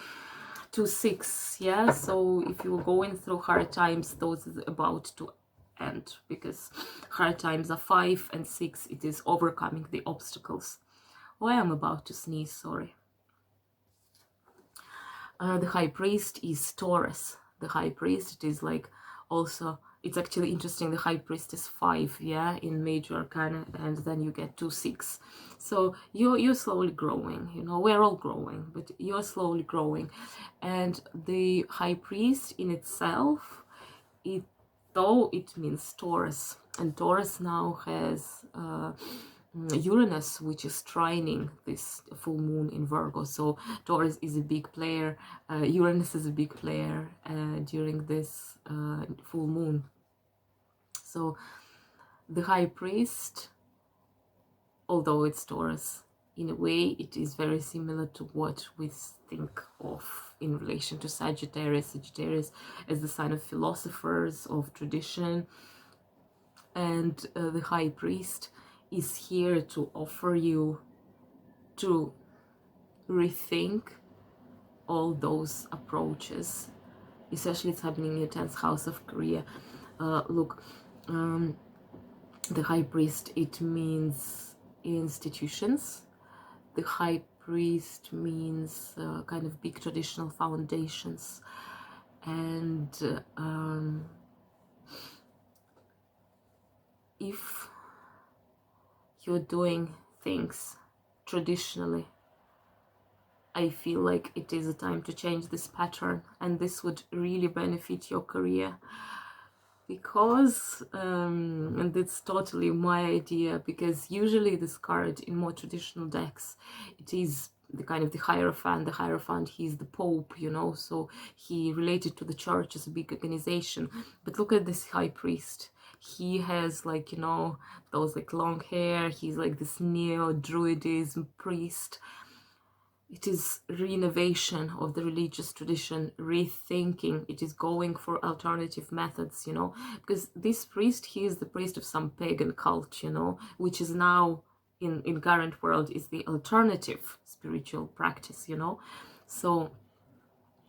6, yeah. So if you were going through hard times, those are about to end, because hard times are 5 and 6. It is overcoming the obstacles. Oh, I am about to sneeze, sorry. The High Priest is Taurus. The High Priest, it is like also, it's actually interesting, the High Priest is 5, yeah, in Major Arcana, and then you get 2, 6. So you're slowly growing, you know, we're all growing, but you're slowly growing. And the High Priest in itself, though it means Taurus, and Taurus now has Uranus, which is trining this full moon in Virgo. So Taurus is a big player, Uranus is a big player during this full moon. So the High Priest, although it's Taurus, in a way it is very similar to what we think of in relation to Sagittarius. Sagittarius is the sign of philosophers, of tradition, and the High Priest is here to offer you to rethink all those approaches. Especially it's happening in your 10th house of career. Look, the High Priest, it means institutions. The High Priest means kind of big traditional foundations. And if you're doing things traditionally, I feel like it is a time to change this pattern, and this would really benefit your career. Because, and it's totally my idea, because usually this card in more traditional decks, it is the kind of the Hierophant. The Hierophant, he's the Pope, you know, so he related to the church as a big organization. But look at this High Priest. He has, like, you know, those like long hair. He's like this neo-druidism priest. It is renovation of the religious tradition, rethinking. It is going for alternative methods, you know, because this priest, he is the priest of some pagan cult, you know, which is now in current world is the alternative spiritual practice, you know. So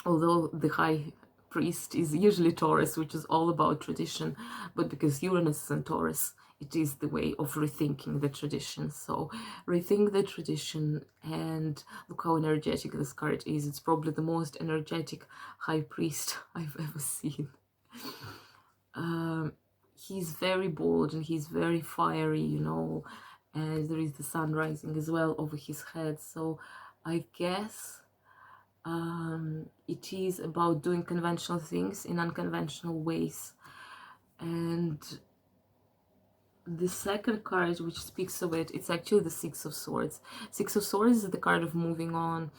although the High Priest is usually Taurus, which is all about tradition, but because Uranus is in Taurus, it is the way of rethinking the tradition. So rethink the tradition, and look how energetic this card is. It's probably the most energetic High Priest I've ever seen. He's very bold and he's very fiery, you know, and there is the sun rising as well over his head. So I guess it is about doing conventional things in unconventional ways. And the second card which speaks of it, it's actually the Six of Swords. Six of Swords is the card of moving on.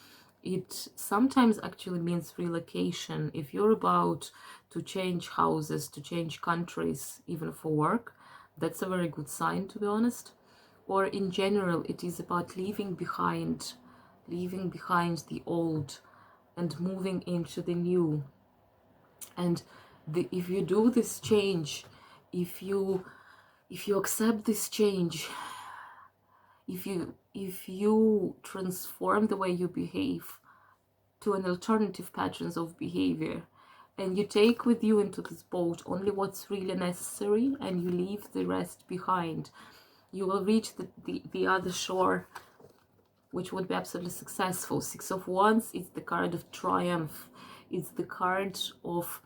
It sometimes actually means relocation. If you're about to change houses, to change countries, even for work, that's a very good sign, to be honest. Or in general, it is about leaving behind the old and moving into the new. And if you do this change, if you accept this change, if you transform the way you behave to an alternative patterns of behavior, and you take with you into this boat only what's really necessary, and you leave the rest behind, you will reach the other shore, which would be absolutely successful. Six of Wands is the card of triumph. It's the card of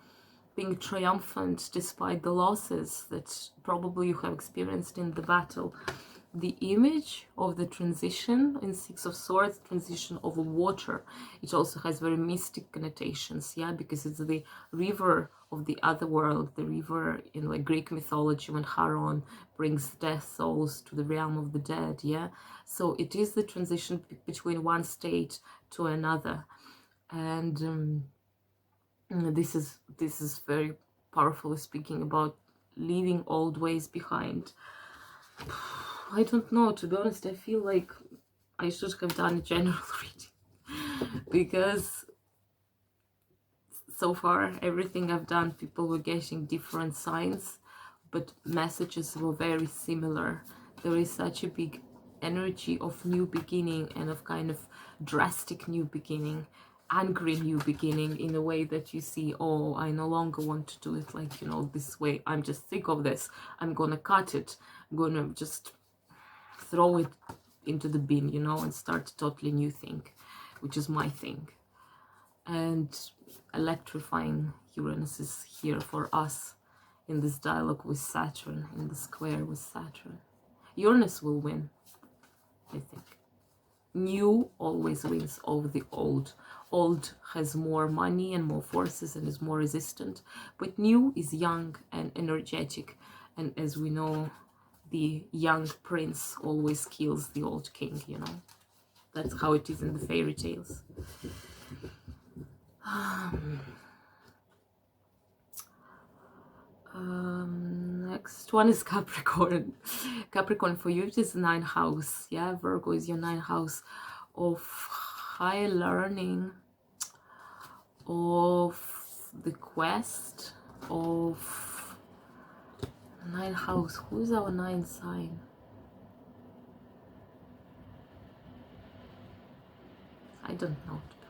being triumphant despite the losses that probably you have experienced in the battle. The image of the transition in Six of Swords, transition over water, it also has very mystic connotations, yeah, because it's the river of the other world, the river in like Greek mythology when Charon brings death souls to the realm of the dead, yeah. So it is the transition between one state to another, and this is very powerfully speaking about leaving old ways behind. I don't know, to be honest. I feel like I should have done a general reading, because so far everything I've done, people were getting different signs, but messages were very similar. There is such a big energy of new beginning and of kind of drastic new beginning, angry new beginning, in a way that you see, oh, I no longer want to do it like, you know, this way. I'm just sick of this. I'm gonna cut it. I'm gonna just throw it into the bin, you know, and start a totally new thing, which is my thing. And electrifying Uranus is here for us in this dialogue with Saturn, in the square with Saturn. Uranus will win, I think. New always wins over the old. Old has more money and more forces and is more resistant, but new is young and energetic, and as we know, the young prince always kills the old king, you know. That's how it is in the fairy tales. Next one is Capricorn. Capricorn, for you it is the 9th house. Yeah, Virgo is your 9th house of high learning, of the quest, of 9th house. Who is our 9th sign? I don't know, to be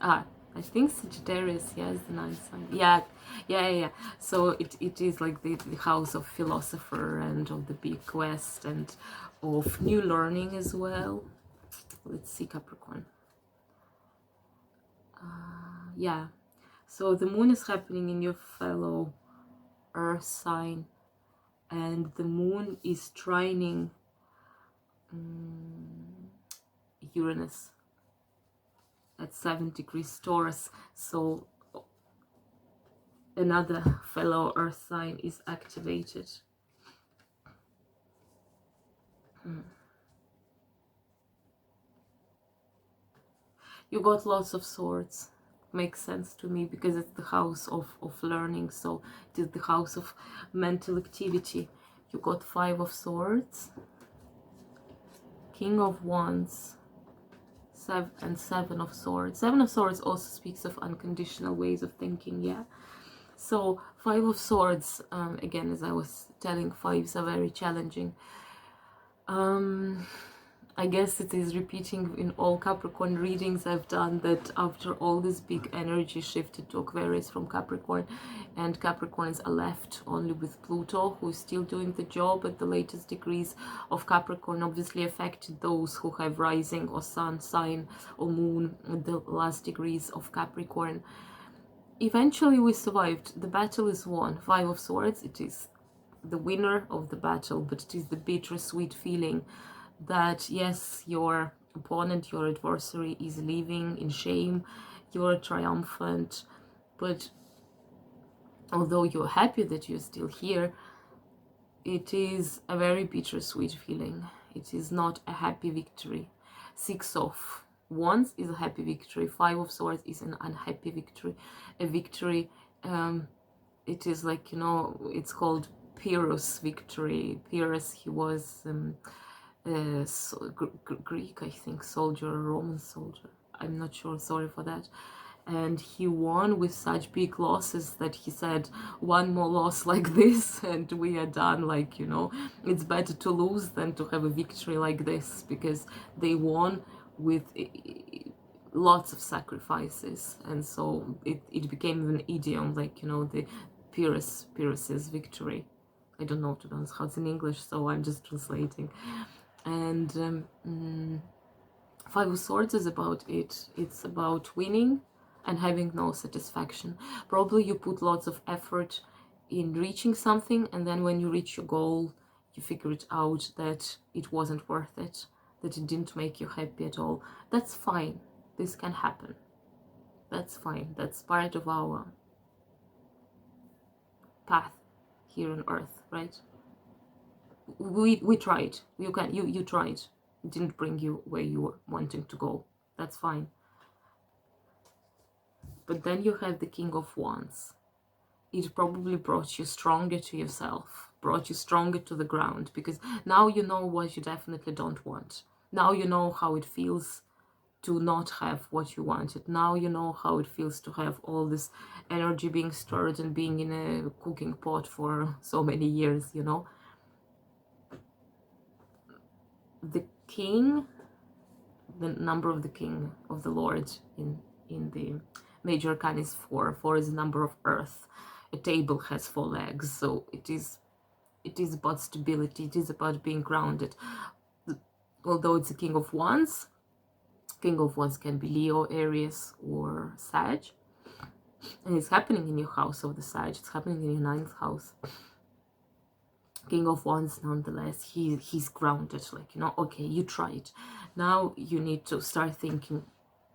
honest. I think Sagittarius, yeah, is the ninth sign. Yeah. So it is like the house of philosopher and of the big quest and of new learning as well. Let's see, Capricorn. Yeah, so the moon is happening in your fellow earth sign, and the moon is trining Uranus at 7 degrees Taurus. So another fellow earth sign is activated. You got lots of swords. Makes sense to me because it's the house of learning, so it is the house of mental activity. You got 5 of swords, King of Wands, and 7 of swords. 7 of swords also speaks of unconditional ways of thinking, yeah. So 5 of swords, again, as I was telling, 5s are very challenging. I guess it is repeating in all Capricorn readings I've done that after all this big energy shifted to Aquarius from Capricorn, and Capricorns are left only with Pluto, who is still doing the job at the latest degrees of Capricorn, obviously affected those who have rising or sun sign or moon at the last degrees of Capricorn. Eventually we survived. The battle is won. 5 of Swords, it is the winner of the battle, but it is the bittersweet feeling that yes, your opponent, your adversary is living in shame, you're triumphant, but although you're happy that you're still here, it is a very bittersweet feeling. It is not a happy victory. 6 of Wands is a happy victory. 5 of Swords is an unhappy victory. A victory, it is like, you know, it's called Pyrrhus victory. Pyrrhus, he was Greek, I think, soldier, a Roman soldier. I'm not sure, sorry for that. And he won with such big losses that he said, one more loss like this and we are done. Like, you know, it's better to lose than to have a victory like this, because they won with lots of sacrifices. And so it became an idiom, like, you know, the Pyrrhus's victory. I don't know, to be honest, how it's in English, so I'm just translating. And 5 of Swords is about it. It's about winning and having no satisfaction. Probably you put lots of effort in reaching something, and then when you reach your goal, you figure it out that it wasn't worth it, that it didn't make you happy at all. That's fine. This can happen. That's fine. That's part of our path here on Earth, right? We tried. You tried. It didn't bring you where you were wanting to go. That's fine. But then you have the King of Wands. It probably brought you stronger to yourself, brought you stronger to the ground, because now you know what you definitely don't want. Now you know how it feels to not have what you wanted. Now you know how it feels to have all this energy being stirred and being in a cooking pot for so many years, you know. The king, the number of the king of the Lord in the major arcana is 4. 4 is the number of earth. A table has 4 legs, so it is about stability. It is about being grounded. Although it's a King of Wands, King of Wands can be Leo, Aries, or Sag, and it's happening in your house of the Sag. It's happening in your 9th house. King of Wands, nonetheless, he's grounded, like, you know, okay, you tried. Now you need to start thinking.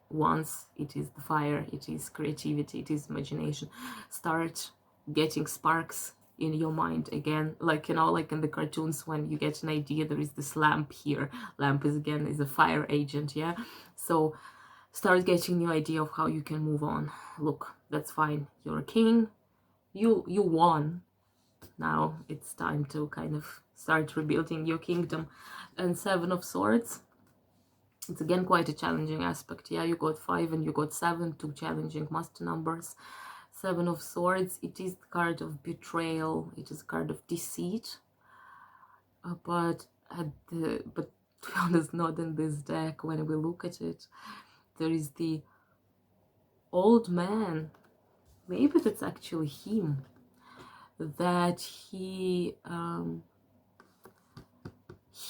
Once it is the fire, it is creativity, it is imagination. Start getting sparks in your mind again, like, you know, like in the cartoons when you get an idea, there is this lamp here. Lamp is a fire agent, yeah. So start getting new idea of how you can move on. Look, that's fine. You're a king. You won. Now it's time to kind of start rebuilding your kingdom. And 7 of Swords, it's again quite a challenging aspect. Yeah, you got 5 and you got 7, 2 challenging master numbers. 7 of Swords, it is the card of betrayal, it is a card of deceit, but to be honest, not in this deck. When we look at it, there is the old man. Maybe that's actually him, that he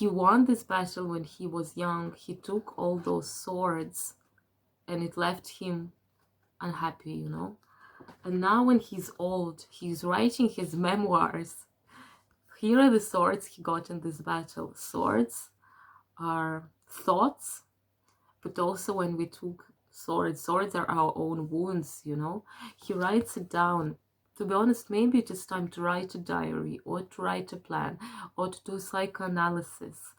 won this battle when he was young. He took all those swords and it left him unhappy, you know. And now when he's old, he's writing his memoirs. Here are the swords he got in this battle. Swords are thoughts, but also when we took swords are our own wounds, you know. He writes it down. To be honest, maybe it is time to write a diary, or to write a plan, or to do psychoanalysis,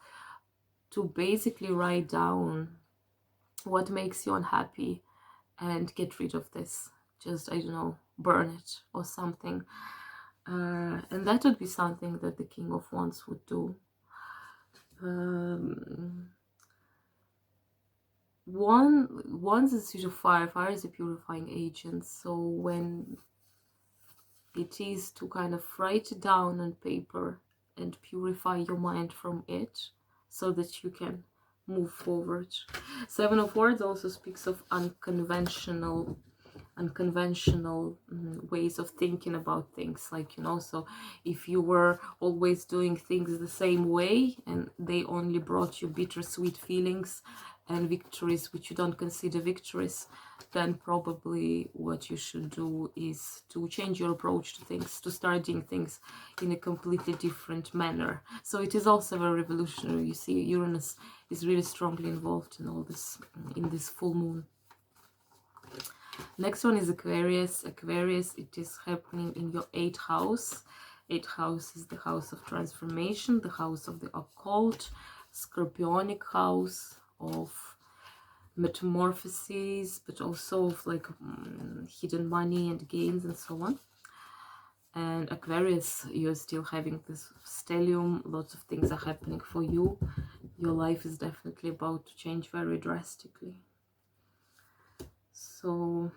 to basically write down what makes you unhappy and get rid of this. Just, I don't know, burn it or something. And that would be something that the King of Wands would do. Wands is usually fire. Fire is a purifying agent. So when it is to kind of write it down on paper and purify your mind from it, so that you can move forward. Seven of Swords also speaks of unconventional ways of thinking about things, like, you know, so if you were always doing things the same way and they only brought you bittersweet feelings and victories which you don't consider victories, then probably what you should do is to change your approach to things, to start doing things in a completely different manner. So it is also very revolutionary. You see, Uranus is really strongly involved in all this, in this full moon. Next one is Aquarius. Aquarius, it is happening in your 8th house. 8th house is the house of transformation, the house of the occult, scorpionic house of metamorphoses, but also of like hidden money and gains and so on. And Aquarius, you're still having this stellium. Lots of things are happening for you. Your life is definitely about to change very drastically. So,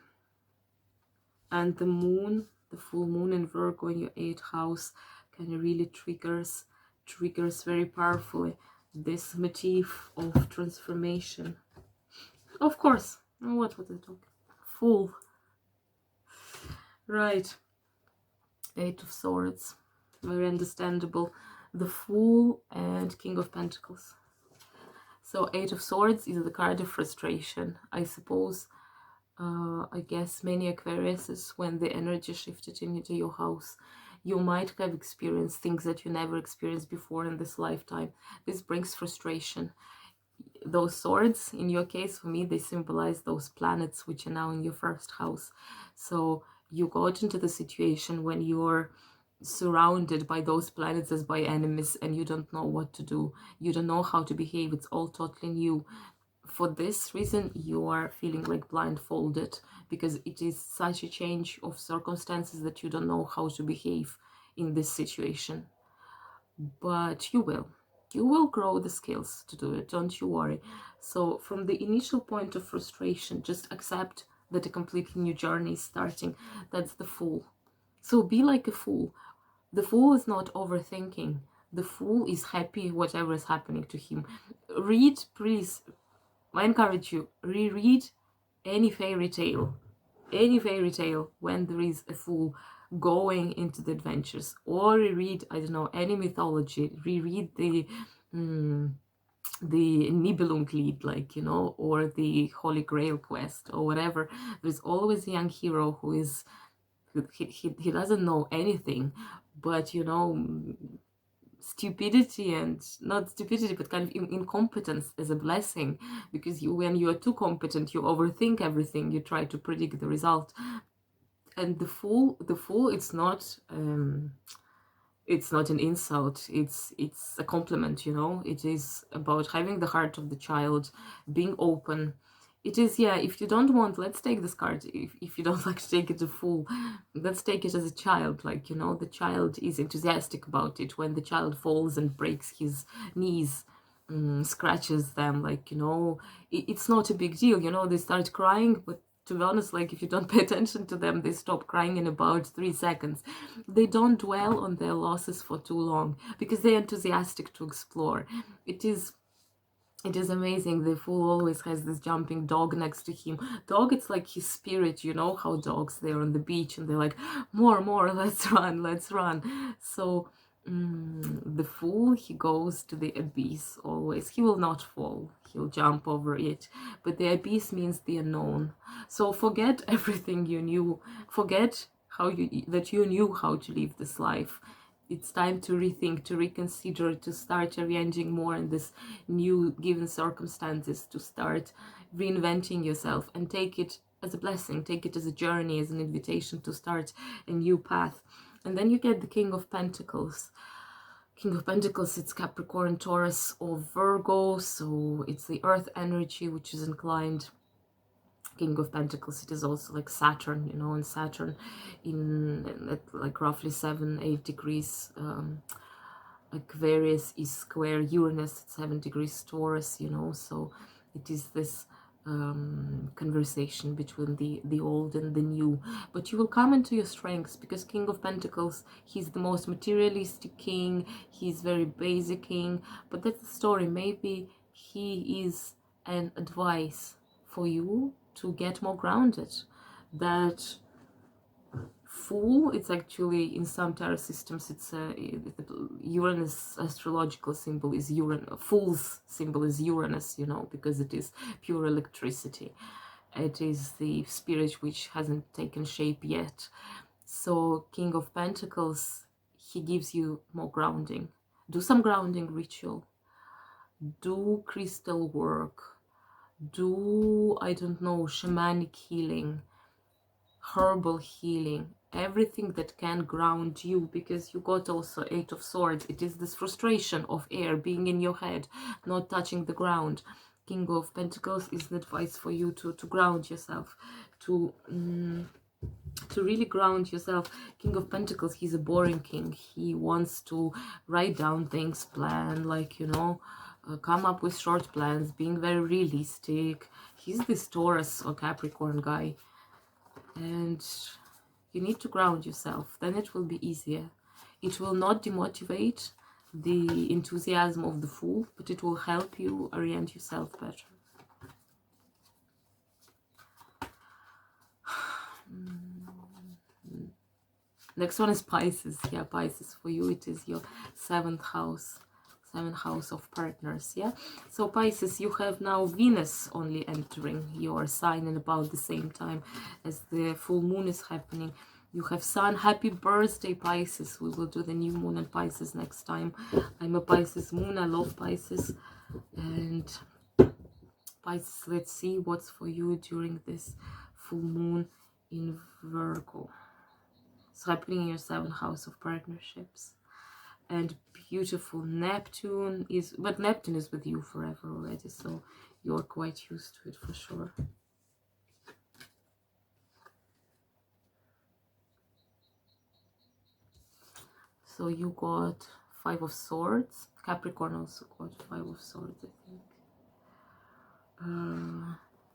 and the moon, the full moon in Virgo in your 8th house, kind of really triggers very powerfully this motif of transformation. Of course, what was I talking? Fool. Right. 8 of Swords, very understandable. The Fool and King of Pentacles. So 8 of Swords is the card of frustration, I suppose. I guess many Aquariuses, when the energy shifted into your house, you might have experienced things that you never experienced before in this lifetime. This brings frustration. Those swords, in your case, for me, they symbolize those planets which are now in your 1st house. So you got into the situation when you're surrounded by those planets as by enemies and you don't know what to do. You don't know how to behave. It's all totally new. For this reason, you are feeling like blindfolded, because it is such a change of circumstances that you don't know how to behave in this situation. But you will grow the skills to do it, don't you worry. So from the initial point of frustration, just accept that a completely new journey is starting. That's the Fool. So be like a fool. The Fool is not overthinking. The Fool is happy whatever is happening to him. Read, please, I encourage you, reread any fairy tale when there is a fool going into the adventures, or reread, I don't know, any mythology, reread the Nibelunglied, like, you know, or the Holy Grail quest or whatever. There's always a young hero who is, he doesn't know anything, but, you know, stupidity, and not stupidity but kind of incompetence is a blessing, because when you are too competent, you overthink everything, you try to predict the result. And the fool, it's not an insult, it's a compliment, you know. It is about having the heart of the child, being open. It is, yeah, if you don't want, let's take this card, if you don't like to take it a fool, let's take it as a child, like, you know, the child is enthusiastic about it. When the child falls and breaks his knees, scratches them, like, you know, it's not a big deal, you know. They start crying, but to be honest, like, if you don't pay attention to them, they stop crying in about 3 seconds. They don't dwell on their losses for too long, because they're enthusiastic to explore. It is It is amazing. The Fool always has this jumping dog next to him. Dog, it's like his spirit. You know how dogs, they're on the beach and they're like, more, let's run, let's run. So the Fool, he goes to the abyss always. He will not fall. He'll jump over it. But the abyss means the unknown. So forget everything you knew. Forget that you knew how to live this life. It's time to rethink, to reconsider, to start arranging more in this new given circumstances, to start reinventing yourself, and take it as a blessing, take it as a journey, as an invitation to start a new path. And then you get the King of Pentacles. King of Pentacles, it's Capricorn, Taurus, or Virgo, so it's the earth energy which is inclined. King of Pentacles, it is also like Saturn, you know, and Saturn at like roughly 7-8 degrees Aquarius is square Uranus at 7 degrees Taurus, you know, so it is this conversation between the old and the new. But you will come into your strengths, because King of Pentacles, he's the most materialistic king, he's very basic king, but that's the story. Maybe he is an advice for you to get more grounded. That Fool, it's actually in some tarot systems, it's Uranus astrological symbol is Uranus. Fool's symbol is Uranus, you know, because it is pure electricity. It is the spirit which hasn't taken shape yet. So King of Pentacles, he gives you more grounding. Do some grounding ritual. Do crystal work. Do, I don't know, shamanic healing, herbal healing, everything that can ground you, because you got also 8 of Swords. It is this frustration of air being in your head, not touching the ground. King of Pentacles is an advice for you to ground yourself, to really ground yourself. King of Pentacles, he's a boring king. He wants to write down things, plan, like, you know, come up with short plans, being very realistic. He's this Taurus or Capricorn guy, and you need to ground yourself. Then it will be easier. It will not demotivate the enthusiasm of the Fool, but it will help you orient yourself better. Next one is Pisces. Yeah, Pisces, for you it is your 7th house of partners. Yeah, so Pisces, you have now Venus only entering your sign in about the same time as the full moon is happening. You have Sun. Happy birthday, Pisces. We will do the new moon and Pisces next time. I'm a Pisces moon. I love Pisces. And Pisces, let's see what's for you during this full moon in Virgo. It's happening in your 7th house of partnerships. And beautiful Neptune is, but Neptune is with you forever already, so you're quite used to it for sure. So you got 5 of Swords. Capricorn also got 5 of Swords, I think.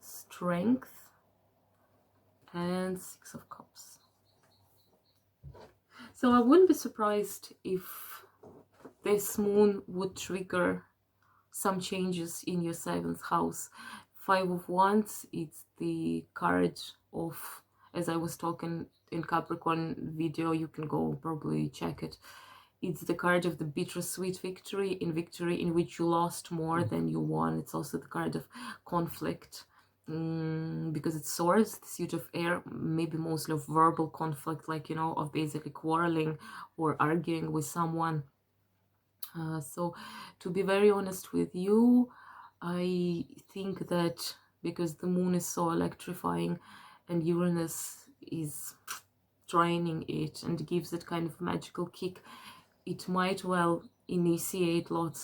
Strength and 6 of Cups. So I wouldn't be surprised if this moon would trigger some changes in your 7th house. 5 of Wands, it's the card of, as I was talking in Capricorn video, you can go probably check it. It's the card of the bittersweet victory in which you lost more than you won. It's also the card of conflict, because it's Swords, the suit of air, maybe mostly of verbal conflict, like, you know, of basically quarreling or arguing with someone. So to be very honest with you, I think that because the moon is so electrifying and Uranus is draining it and gives it kind of magical kick, it might well initiate but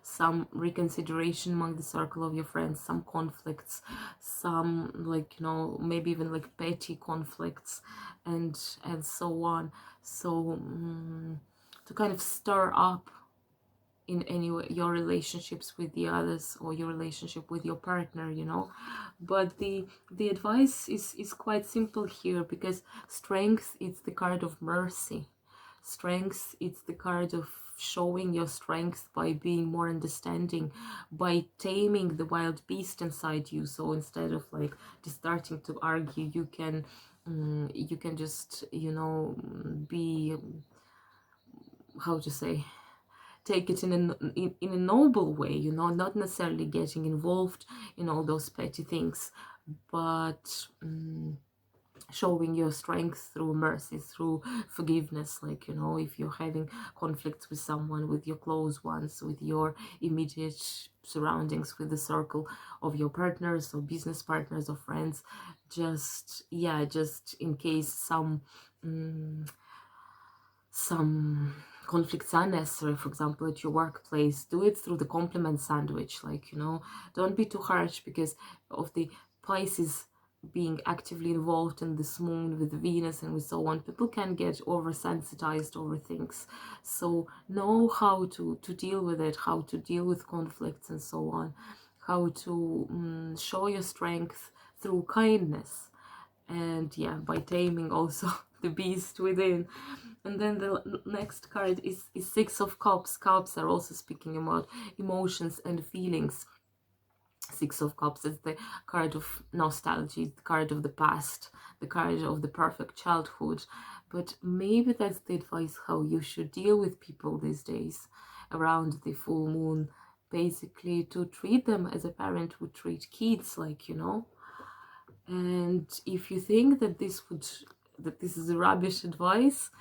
some reconsideration among the circle of your friends, some conflicts, some, like, you know, maybe even like petty conflicts and so on. So to kind of stir up in any way your relationships with the others or your relationship with your partner, you know. But the advice is quite simple here, because strength, it's the card of mercy. Strength, it's the card of showing your strength by being more understanding, by taming the wild beast inside you. So instead of like just starting to argue, you can just, you know, be, how to say, take it in a noble way, you know, not necessarily getting involved in all those petty things, but showing your strength through mercy, through forgiveness. Like, you know, if you're having conflicts with someone, with your close ones, with your immediate surroundings, with the circle of your partners or business partners or friends, just, yeah, just in case some conflicts are necessary, for example at your workplace, do it through the compliment sandwich. Like, you know, don't be too harsh, because of the Pisces being actively involved in this moon with Venus and with so on. People can get oversensitized over things, so know how to deal with it, how to deal with conflicts and so on, how to show your strength through kindness, and yeah, by taming also the beast within. And then the next card is Six of Cups. Cups are also speaking about emotions and feelings. Six of Cups is the card of nostalgia, the card of the past, the card of the perfect childhood. But maybe that's the advice how you should deal with people these days around the full moon. Basically, to treat them as a parent would treat kids, like, you know. And if you think that this is a rubbish advice,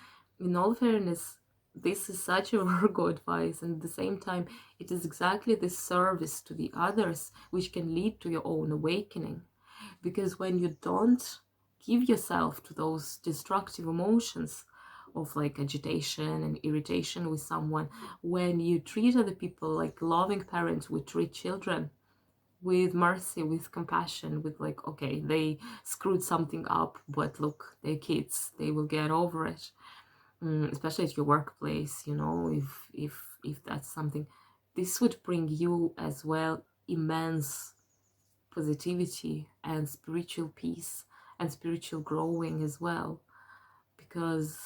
in all fairness, this is such a Virgo advice, and at the same time it is exactly this service to the others which can lead to your own awakening. Because when you don't give yourself to those destructive emotions of like agitation and irritation with someone, when you treat other people like loving parents would treat children, with mercy, with compassion, with like, okay, they screwed something up, but look, they're kids, they will get over it. Especially at your workplace, you know, if that's something, this would bring you as well immense positivity and spiritual peace and spiritual growing as well, because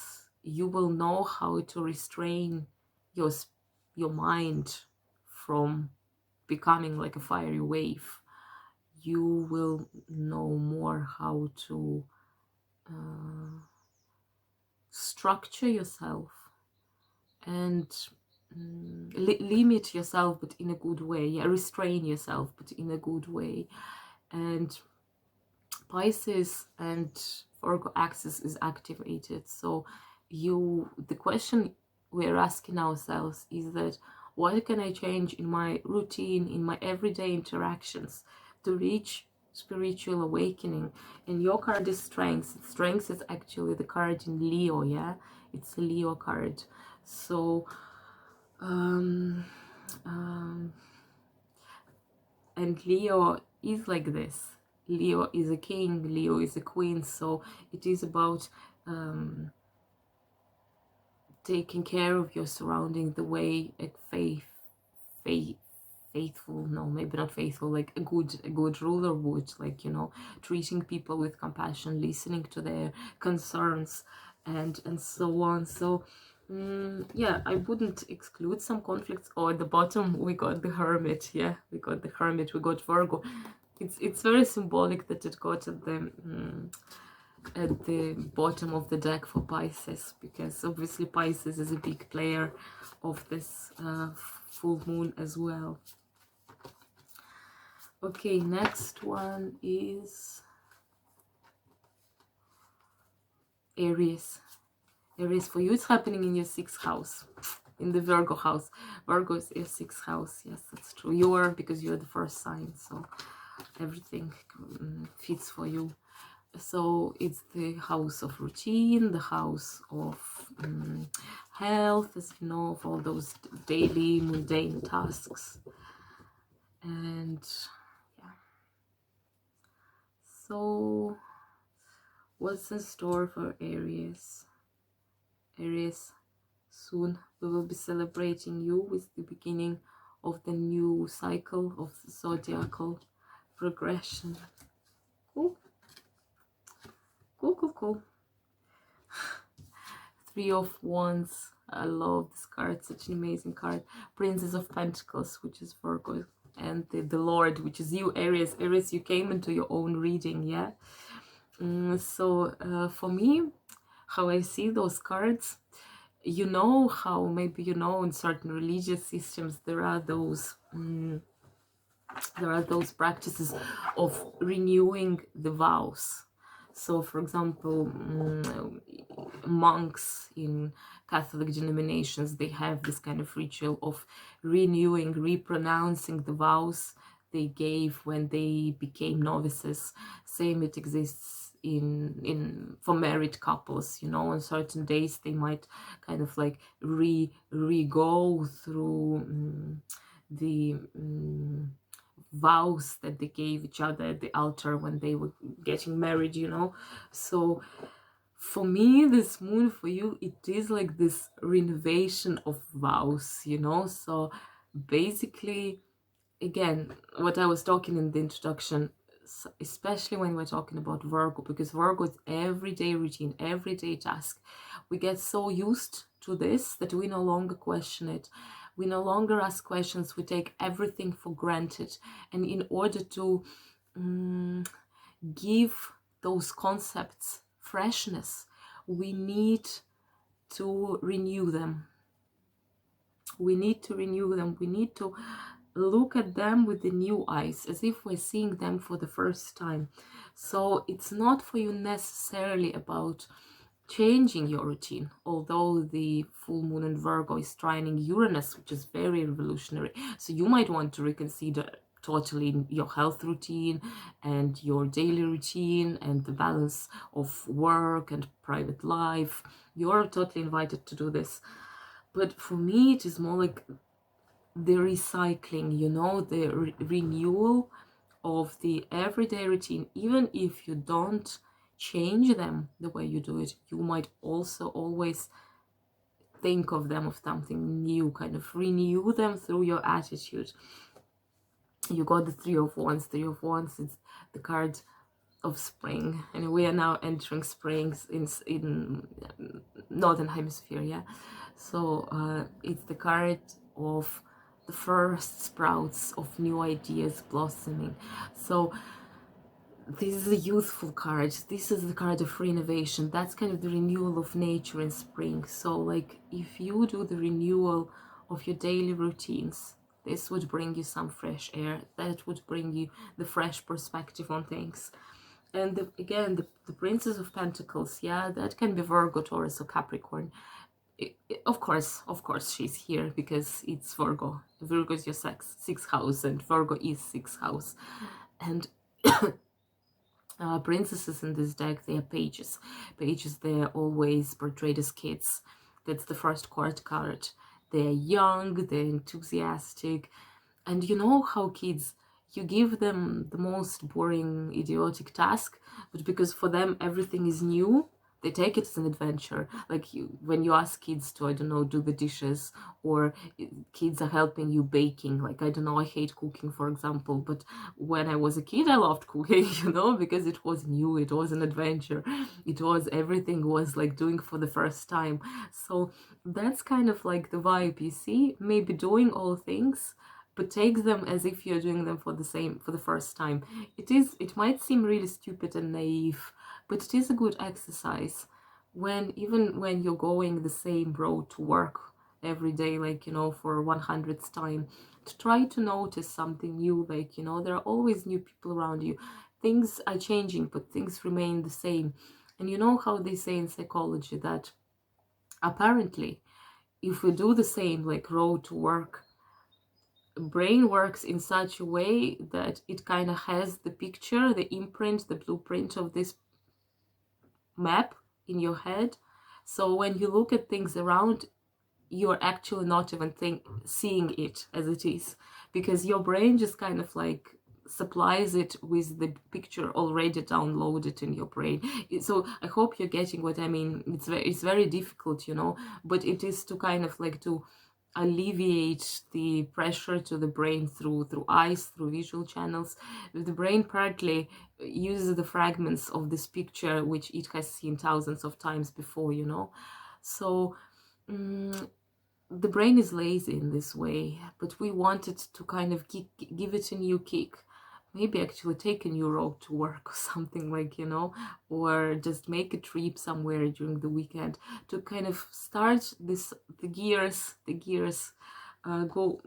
you will know how to restrain your mind from becoming like a fiery wave. You will know more how to structure yourself and limit yourself, but in a good way. Yeah, restrain yourself, but in a good way. And Pisces and Virgo axis is activated. So the question we're asking ourselves is that, what can I change in my routine, in my everyday interactions to reach spiritual awakening? And your card is Strength. Strength is actually the card in Leo, yeah? It's a Leo card. So, and Leo is like this. Leo is a king, Leo is a queen, so it is about taking care of your surrounding the way a faithful, no, maybe not faithful, like a good ruler would, like, you know, treating people with compassion, listening to their concerns, and so on. So yeah, I wouldn't exclude some conflicts. Oh, at the bottom we got the Hermit. Yeah, we got the Hermit, we got Virgo. It's very symbolic that it got at the bottom of the deck for Pisces, because obviously Pisces is a big player of this full moon as well. Okay, next one is Aries. Aries, for you it's happening in your 6th house, in the Virgo house. Virgo is your 6th house. Yes, that's true. You are, because you're the first sign, so everything fits for you. So it's the house of routine, the house of health, as you know, of all those daily mundane tasks. And yeah, so what's in store for Aries? Aries, soon we will be celebrating you with the beginning of the new cycle of the zodiacal progression. Cool. Cool. 3 of Wands. I love this card, such an amazing card. Princess of Pentacles, which is Virgo, and the Lord, which is you, Aries. Aries, you came into your own reading, yeah? So for me, how I see those cards, you know how maybe you know in certain religious systems there are those practices of renewing the vows. So for example, monks in Catholic denominations, they have this kind of ritual of renewing, repronouncing the vows they gave when they became novices. Same it exists in for married couples, you know, on certain days they might kind of like re-go through the vows that they gave each other at the altar when they were getting married, you know. So for me, this moon for you, it is like this renovation of vows, you know. So basically, again, what I was talking in the introduction, especially when we're talking about Virgo, because Virgo is everyday routine, everyday task. We get so used to this that we no longer question it. We no longer ask questions. We take everything for granted. And in order to give those concepts freshness, we need to renew them. We need to renew them. We need to look at them with the new eyes, as if we're seeing them for the first time. So it's not for you necessarily about changing your routine, although the full moon in Virgo is trining Uranus, which is very revolutionary. So you might want to reconsider totally your health routine and your daily routine and the balance of work and private life. You're totally invited to do this. But for me, it is more like the recycling, you know, the renewal of the everyday routine. Even if you don't change them the way you do it, you might also always think of them of something new, kind of renew them through your attitude. You got the Three of Wands. Three of Wands is the card of spring, and we are now entering spring in northern hemisphere, yeah. So it's the card of the first sprouts of new ideas blossoming. So this is a youthful card. This is the card of renovation. That's kind of the renewal of nature in spring. So like if you do the renewal of your daily routines, this would bring you some fresh air. That would bring you the fresh perspective on things. And again, the Princess of Pentacles, yeah, that can be Virgo, Taurus, or Capricorn. Of course, she's here because it's Virgo. Virgo is your sixth house, and Virgo is sixth house. And princesses in this deck, they are pages. Pages, they're always portrayed as kids. That's the first court card. They're young, they're enthusiastic. And you know how kids, you give them the most boring, idiotic task, but because for them everything is new, they take it as an adventure. Like when you ask kids to, I don't know, do the dishes, or kids are helping you baking. Like, I don't know, I hate cooking, for example, but when I was a kid, I loved cooking, you know, because it was new, it was an adventure. It was, everything was like doing for the first time. So that's kind of like the vibe, you see, maybe doing all things, but take them as if you're doing them for the first time. It might seem really stupid and naive, but it is a good exercise even when you're going the same road to work every day, like, you know, for 100th time, to try to notice something new. Like, you know, there are always new people around you. Things are changing, but things remain the same. And you know how they say in psychology that apparently if we do the same, like, road to work, brain works in such a way that it kind of has the picture, the imprint, the blueprint of this map in your head. So when you look at things around, you're actually not even seeing it as it is, because your brain just kind of like supplies it with the picture already downloaded in your brain. So I hope you're getting what I mean. It's very difficult, you know, but it is to kind of like to alleviate the pressure to the brain through eyes, through visual channels. The brain partly uses the fragments of this picture which it has seen thousands of times before, you know. So the brain is lazy in this way, but we wanted to kind of give it a new kick. Maybe actually take a new road to work or something, like, you know, or just make a trip somewhere during the weekend to kind of start this, the gears go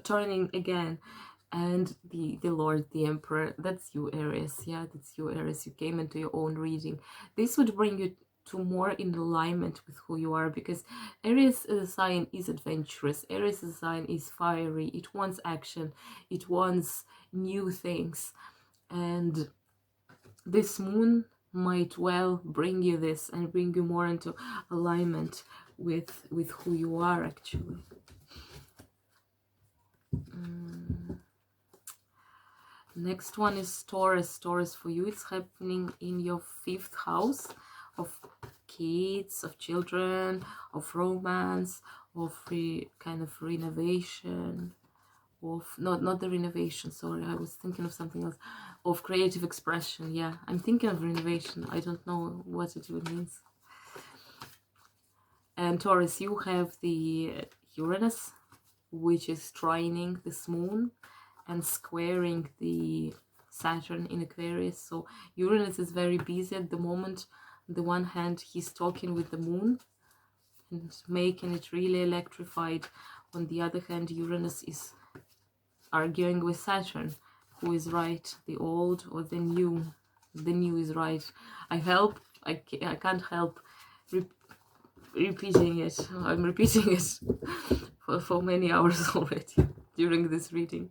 turning again. And the Lord, the Emperor, that's you, Aries. Yeah, that's you, Aries. You came into your own reading. This would bring you to more in alignment with who you are, because Aries as a sign is adventurous. Aries as a sign is fiery. It wants action. It wants new things. And this moon might well bring you this and bring you more into alignment with who you are, actually. Next one is Taurus. Taurus, for you, it's happening in your 5th house of kids, of children, of romance, of kind of renovation, of not the renovation, sorry, I was thinking of something else, of creative expression. Yeah, I'm thinking of renovation. I don't know what it even means. And Taurus, you have the Uranus, which is trining this moon and squaring the Saturn in Aquarius. So Uranus is very busy at the moment. On the one hand, he's talking with the moon and making it really electrified. On the other hand, Uranus is arguing with Saturn, who is right, the old or the new. The new is right. I can't help repeating it. I'm repeating it for many hours already during this reading.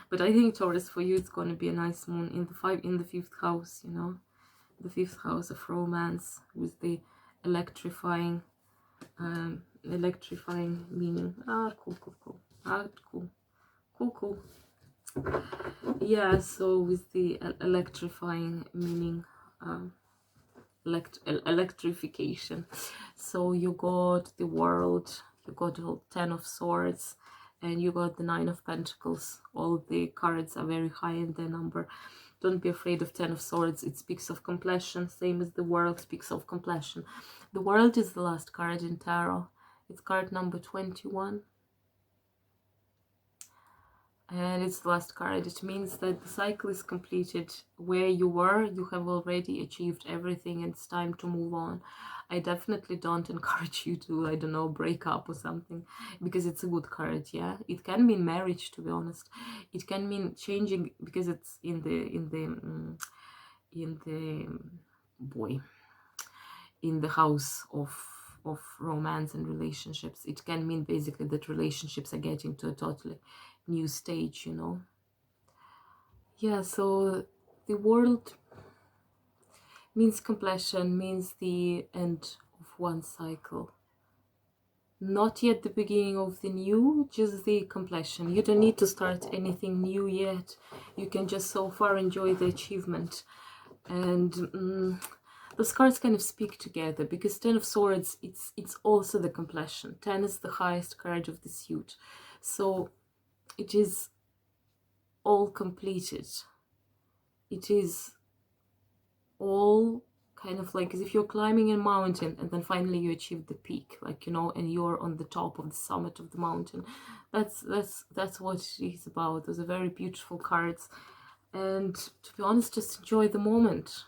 But I think, Taurus, for you, it's going to be a nice moon in the 5th house, you know, the 5th house of romance, with the electrifying meaning. Cool. Yeah, so with the electrifying meaning, electrification. So you got the World, you got the 10 of Swords, and you got the 9 of Pentacles. All the cards are very high in their number. Don't be afraid of 10 of Swords. It speaks of completion, same as the World speaks of completion. The World is the last card in Tarot. It's card number 21. And it's the last card. It means that the cycle is completed. Where you were, you have already achieved everything, and it's time to move on. I definitely don't encourage you to, I don't know, break up or something, because it's a good card. Yeah, it can mean marriage, to be honest. It can mean changing, because it's in the house of romance and relationships. It can mean basically that relationships are getting to a totally new stage, you know. Yeah, so the World means completion, means the end of one cycle. Not yet the beginning of the new, just the completion. You don't need to start anything new yet. You can just so far enjoy the achievement. And those cards kind of speak together, because 10 of Swords, it's also the completion. 10 is the highest card of the suit. So it is all completed. It is all kind of like as if you're climbing a mountain and then finally you achieve the peak, like, you know, and you're on the top of the summit of the mountain. That's what it is about. Those are very beautiful cards. And to be honest, just enjoy the moment.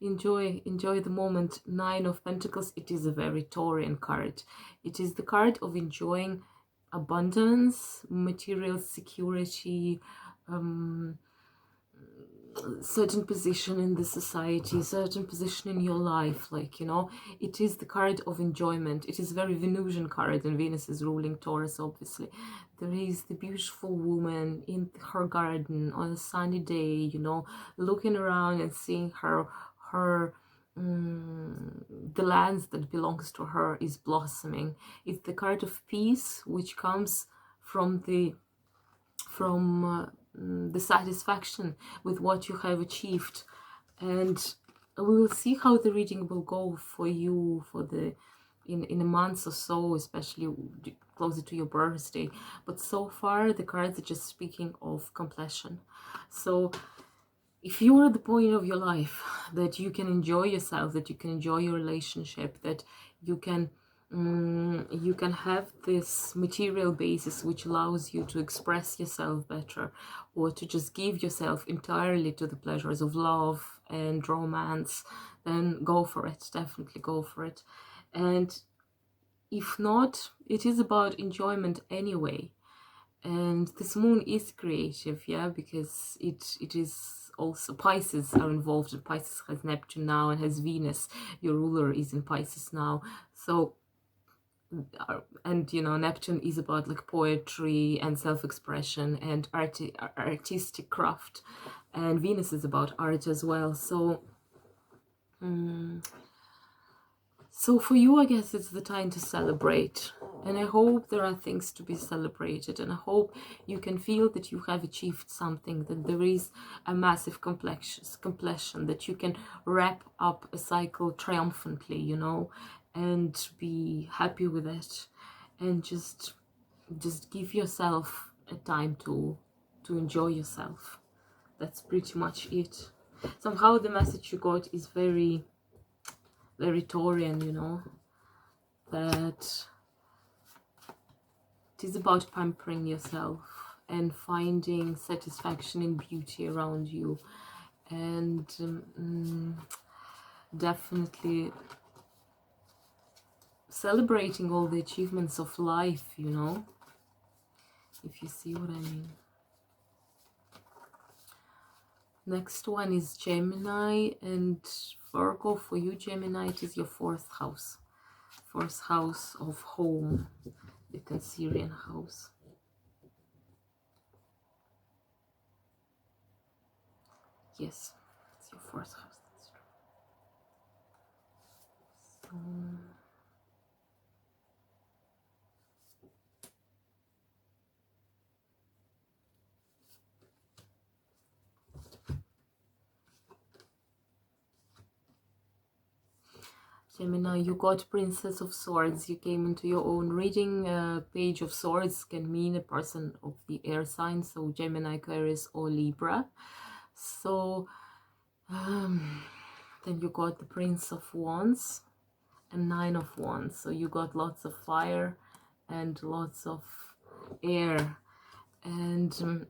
Enjoy the moment. 9 of Pentacles, it is a very Taurian card. It is the card of enjoying abundance, material security, certain position in the society, certain position in your life, like, you know. It is the card of enjoyment. It is very Venusian card, and Venus is ruling Taurus, obviously. There is the beautiful woman in her garden on a sunny day, you know, looking around and seeing the lands that belongs to her is blossoming. It's the card of peace, which comes from the satisfaction with what you have achieved. And we will see how the reading will go for you in a month or so, especially closer to your birthday. But so far the cards are just speaking of completion. So if you are at the point of your life that you can enjoy yourself, that you can enjoy your relationship, that you can you can have this material basis which allows you to express yourself better, or to just give yourself entirely to the pleasures of love and romance, then go for it. Definitely go for it. And if not, it is about enjoyment anyway. And this moon is creative, yeah, because it is also, Pisces are involved, and Pisces has Neptune now and has Venus. Your ruler is in Pisces now. So and you know, Neptune is about like poetry and self-expression and artistic craft, and Venus is about art as well. So so for you, I guess it's the time to celebrate. And I hope there are things to be celebrated. And I hope you can feel that you have achieved something, that there is a massive completion, that you can wrap up a cycle triumphantly, you know, and be happy with it. And just give yourself a time to enjoy yourself. That's pretty much it. Somehow the message you got is very Taurian, you know, that it is about pampering yourself and finding satisfaction in beauty around you, and definitely celebrating all the achievements of life, you know, if you see what I mean. Next one is Gemini and Virgo. For you, Gemini, it is your fourth house of home, the Cancerian house. Yes, it's your fourth house. That's true. So Gemini, you got Princess of Swords. You came into your own reading. Page of Swords can mean a person of the air sign, so Gemini, Aquarius, or Libra. So then you got the Prince of Wands and Nine of Wands. So you got lots of fire and lots of air. And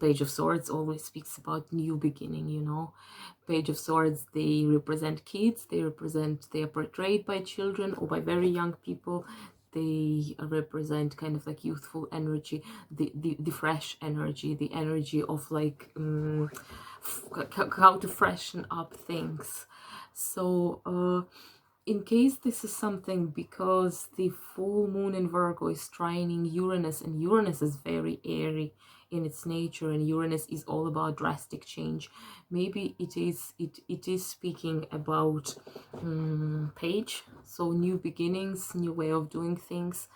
Page of Swords always speaks about new beginning, you know. Page of Swords, they represent kids, they are portrayed by children or by very young people. They represent kind of like youthful energy, the fresh energy, the energy of like how to freshen up things. So in case this is something, because the full moon in Virgo is trining Uranus, and Uranus is very airy in its nature, and Uranus is all about drastic change. Maybe it is speaking about page, so new beginnings, new way of doing things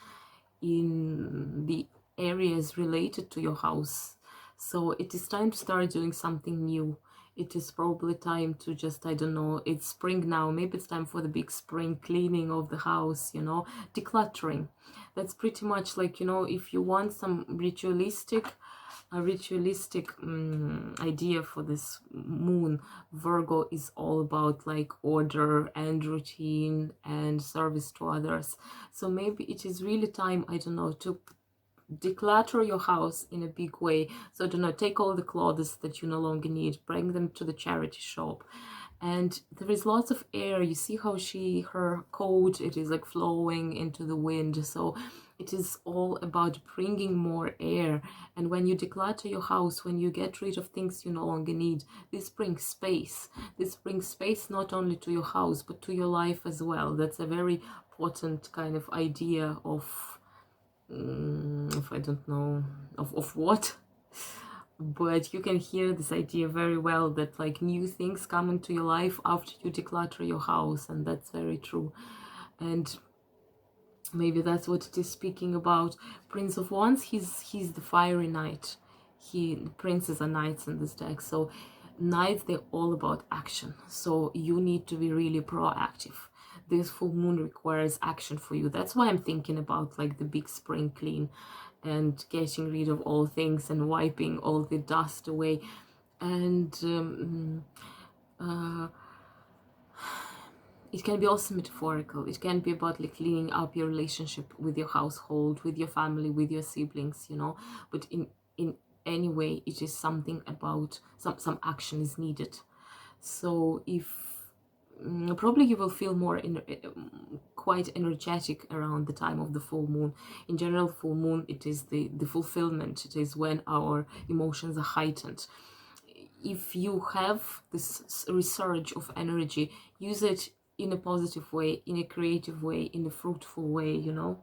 in the areas related to your house. So it is time to start doing something new. It is probably time to just, I don't know, it's spring now, maybe it's time for the big spring cleaning of the house, you know, decluttering. That's pretty much like, you know, if you want some ritualistic idea for this moon, Virgo is all about like order and routine and service to others. So maybe it is really time, I don't know, to declutter your house in a big way. So do not take all the clothes that you no longer need, bring them to the charity shop. And there is lots of air. You see how her coat, it is like flowing into the wind. So it is all about bringing more air. And when you declutter your house, when you get rid of things you no longer need, this brings space. This brings space not only to your house, but to your life as well. That's a very potent kind of idea of I don't know of what, but you can hear this idea very well, that like new things come into your life after you declutter your house, and that's very true. And maybe that's what it is speaking about. Prince of Wands, he's the fiery knight. Princes are knights in this deck, so knights, they're all about action, so you need to be really proactive. This full moon requires action for you. That's why I'm thinking about like the big spring clean and getting rid of all things and wiping all the dust away. And it can be also metaphorical. It can be about like cleaning up your relationship with your household, with your family, with your siblings, you know. But in any way, it is something about some action is needed. So if probably you will feel more quite energetic around the time of the full moon. In general, full moon, it is the fulfillment. It is when our emotions are heightened. If you have this resurge of energy, use it in a positive way, in a creative way, in a fruitful way, you know.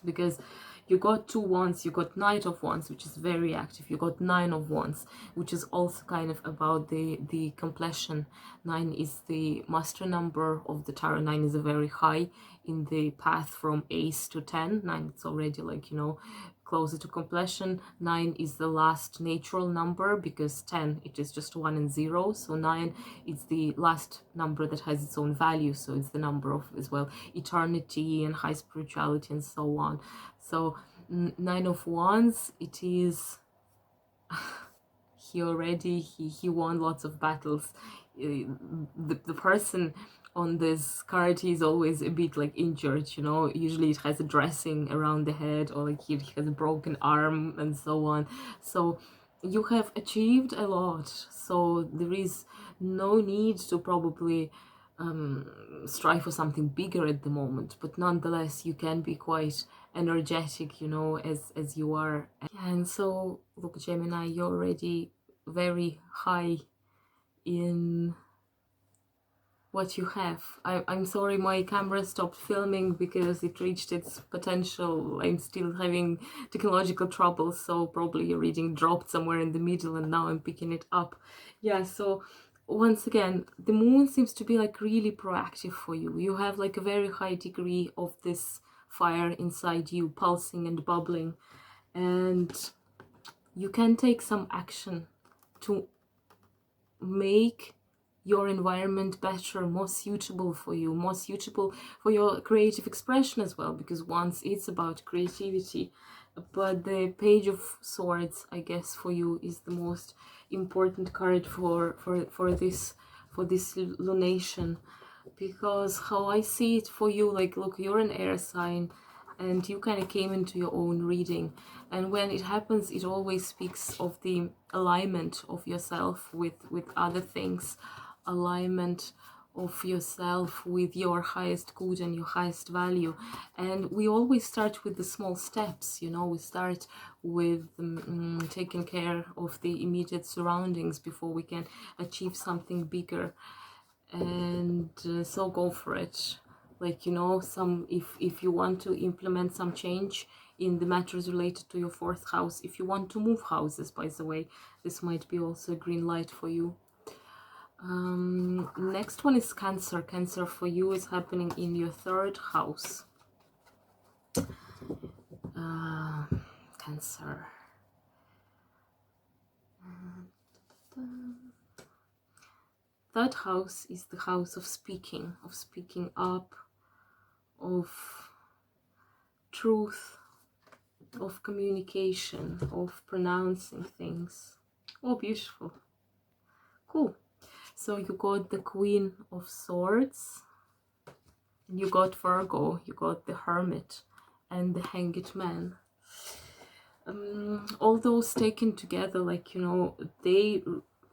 Because you got 2 wands, you got Knight of Wands, which is very active, you got 9 of Wands, which is also kind of about the completion. 9 is the master number of the tarot. 9 is a very high in the path from ace to 10. 9, it's already like, you know, closer to completion. 9 is the last natural number, because 10, it is just 1 and 0. So 9 is the last number that has its own value. So it's the number of, as well, eternity and high spirituality and so on. So 9 of Wands, it is he already he won lots of battles. The person on this card, he's always a bit like injured, you know. Usually it has a dressing around the head, or like he has a broken arm and so on. So you have achieved a lot, so there is no need to probably strive for something bigger at the moment, but nonetheless you can be quite energetic, you know, as you are. And so look, Gemini, you're already very high in what you have. I'm sorry my camera stopped filming because it reached its potential. I'm still having technological trouble, so probably your reading dropped somewhere in the middle and now I'm picking it up. Yeah, so once again, the moon seems to be like really proactive for you. You have like a very high degree of this fire inside you, pulsing and bubbling, and you can take some action to make your environment better, more suitable for you, more suitable for your creative expression as well, because once it's about creativity. But the Page of Swords, I guess, for you is the most important card for this lunation, because how I see it for you, like, look, you're an air sign and you kind of came into your own reading, and when it happens, it always speaks of the alignment of yourself with other things, alignment of yourself with your highest good and your highest value. And we always start with the small steps, you know. We start with taking care of the immediate surroundings before we can achieve something bigger. And so go for it. Like, you know, if you want to implement some change in the matters related to your 4th house, if you want to move houses, by the way, this might be also a green light for you. Next one is Cancer. Cancer for you is happening in your 3rd house. Cancer. Third house is the house of speaking up, of truth, of communication, of pronouncing things. Oh, beautiful. Cool. So you got the Queen of Swords, you got Virgo, you got the Hermit, and the Hanged Man. All those taken together, like, you know, they,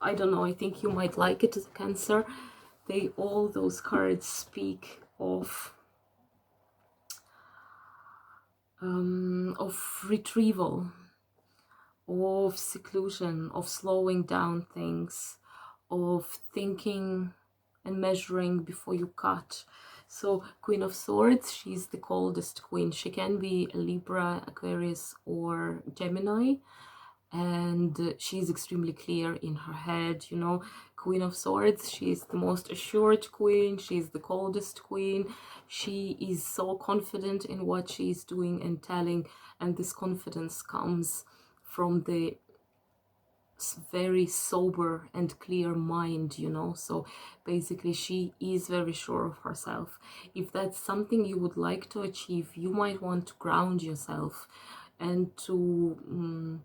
I don't know, I think you might like it as a Cancer. All those cards speak of retrieval, of seclusion, of slowing down things, of thinking and measuring before you cut. So Queen of Swords, she's the coldest queen. She can be a Libra, Aquarius, or Gemini, and she's extremely clear in her head, you know. Queen of Swords, she's the most assured queen, she's the coldest queen. She is so confident in what she's doing and telling, and this confidence comes from the very sober and clear mind, you know. So basically she is very sure of herself. If that's something you would like to achieve, you might want to ground yourself and to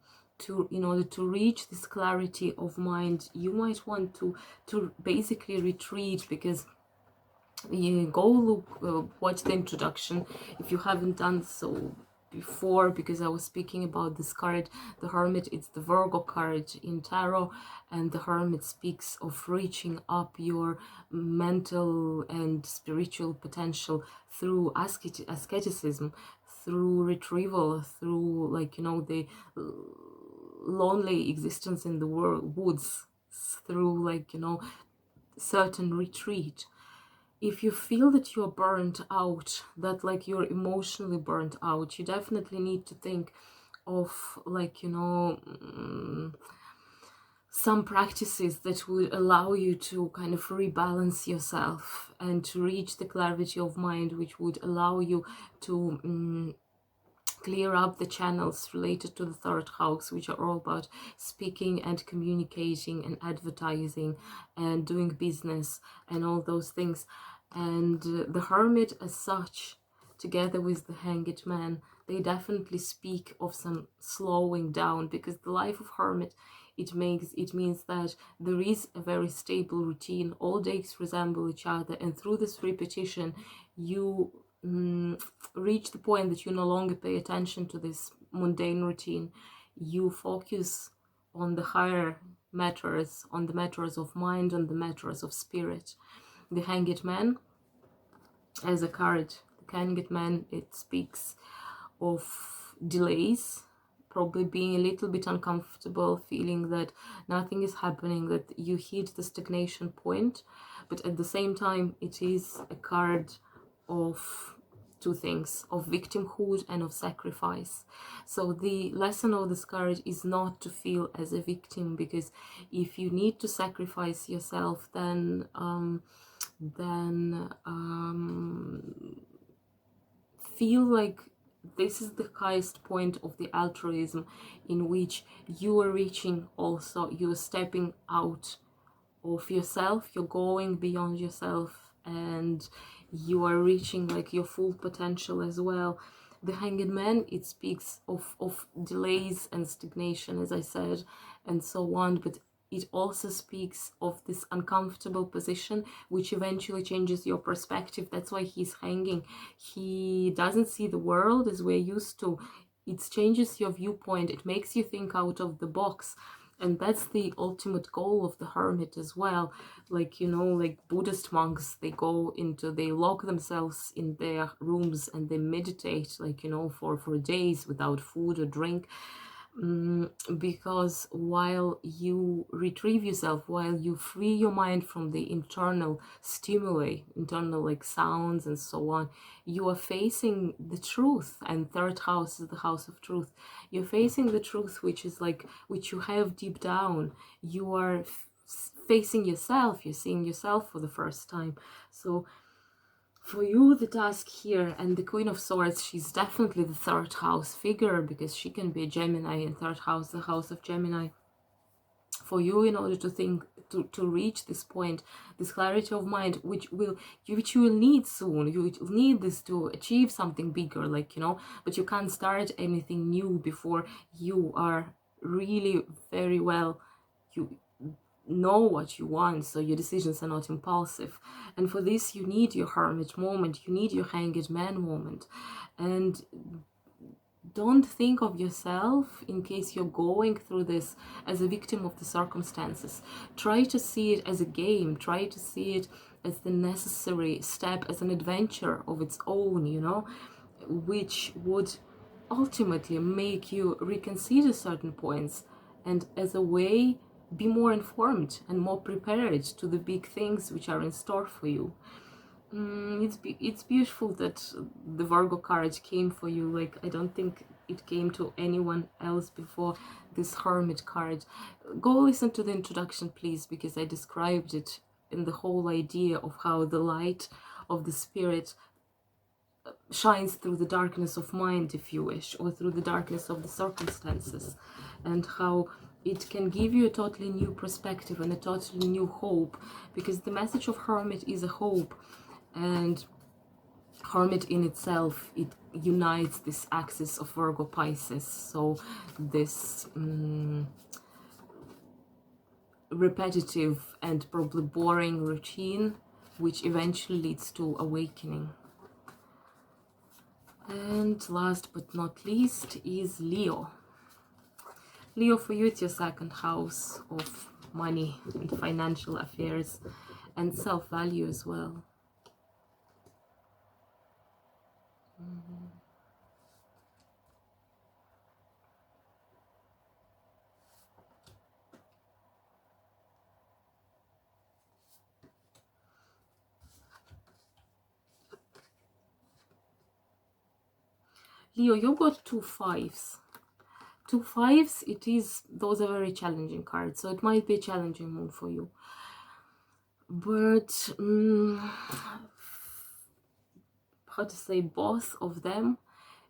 in order to reach this clarity of mind, you might want to basically retreat, because you go look, watch the introduction if you haven't done so before, because I was speaking about this card, the Hermit. It's the Virgo card in tarot, and the Hermit speaks of reaching up your mental and spiritual potential through asceticism, through retrieval, through, like, you know, the lonely existence in the woods, through, like, you know, certain retreat. If you feel that you're burnt out, that, like, you're emotionally burnt out, you definitely need to think of, like, you know, some practices that would allow you to kind of rebalance yourself and to reach the clarity of mind, which would allow you to clear up the channels related to the third house, which are all about speaking and communicating and advertising and doing business and all those things. And the Hermit as such, together with the Hanged Man, they definitely speak of some slowing down, because the life of Hermit, it means that there is a very stable routine. All days resemble each other, and through this repetition you reach the point that you no longer pay attention to this mundane routine. You focus on the higher matters, on the matters of mind, on the matters of spirit. The Hanged Man as a card, the Hanged Man, it speaks of delays, probably being a little bit uncomfortable, feeling that nothing is happening, that you hit the stagnation point. But at the same time, it is a card of two things, of victimhood and of sacrifice. So the lesson of this card is not to feel as a victim, because if you need to sacrifice yourself, then feel like this is the highest point of the altruism, in which you are reaching, also you're stepping out of yourself, you're going beyond yourself, and you are reaching, like, your full potential as well. The Hanged Man, it speaks of delays and stagnation, as I said, and so on, but it also speaks of this uncomfortable position, which eventually changes your perspective. That's why he's hanging. He doesn't see the world as we're used to. It changes your viewpoint. It makes you think out of the box. And that's the ultimate goal of the Hermit as well. Like, you know, like Buddhist monks, they lock themselves in their rooms and they meditate, like, you know, for days without food or drink. Because while you retrieve yourself, while you free your mind from the internal stimuli, internal, like, sounds and so on, you are facing the truth. And third house is the house of truth. You're facing the truth, which is like, which you have deep down. You are facing yourself. You're seeing yourself for the first time. So for you, the task here, and the Queen of Swords, she's definitely the third house figure, because she can be a Gemini, in third house, the house of Gemini. For you, in order to think, to reach this point, this clarity of mind, which you will need soon, you will need this to achieve something bigger, like, you know, but you can't start anything new before you are really very well, you know what you want, so your decisions are not impulsive. And for this, you need your Hermit moment, you need your Hanged Man moment. And don't think of yourself, in case you're going through this, as a victim of the circumstances. Try to see it as a game, try to see it as the necessary step, as an adventure of its own, you know, which would ultimately make you reconsider certain points, and as a way, be more informed and more prepared to the big things which are in store for you. It's beautiful that the Virgo card came for you. Like, I don't think it came to anyone else before this Hermit card. Go listen to the introduction, please, because I described it in the whole idea of how the light of the spirit shines through the darkness of mind, if you wish, or through the darkness of the circumstances, and how it can give you a totally new perspective and a totally new hope, because the message of Hermit is a hope. And Hermit in itself, unites this axis of Virgo Pisces. So this repetitive and probably boring routine, which eventually leads to awakening. And last but not least is Leo. Leo, for you, it's your second house of money and financial affairs and self-value as well. Leo, you got 2 5s. 2 5s, those are very challenging cards, so it might be a challenging moon for you. But how to say, both of them,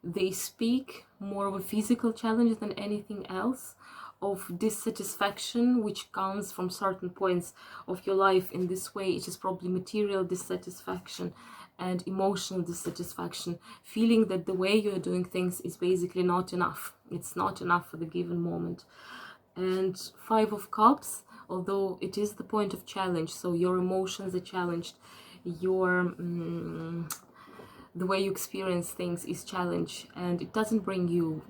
they speak more of a physical challenge than anything else, of dissatisfaction which comes from certain points of your life. In this way, it is probably material dissatisfaction and emotional dissatisfaction, feeling that the way you're doing things is basically not enough. It's not enough for the given moment. And 5 of Cups, although it is the point of challenge, so your emotions are challenged, your the way you experience things is challenged, and it doesn't bring you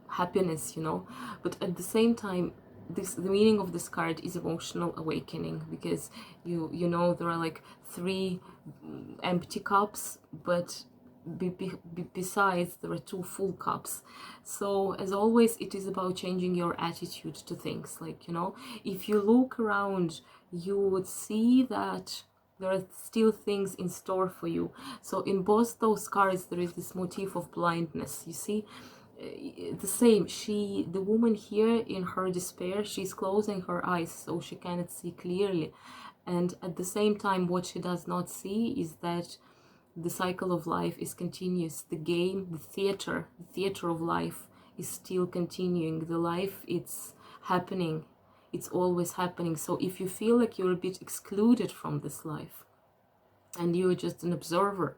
happiness, you know. But at the same time, the meaning of this card is emotional awakening, because you know there are like 3 empty cups, but besides there are 2 full cups. So as always, it is about changing your attitude to things. Like, you know, if you look around, you would see that there are still things in store for you. So in both those cards there is this motif of blindness. You see, the same, the woman here, in her despair, she's closing her eyes so she cannot see clearly. And at the same time, what she does not see is that the cycle of life is continuous. The game, the theater of life is still continuing. The life, it's happening. It's always happening. So if you feel like you're a bit excluded from this life and you're just an observer,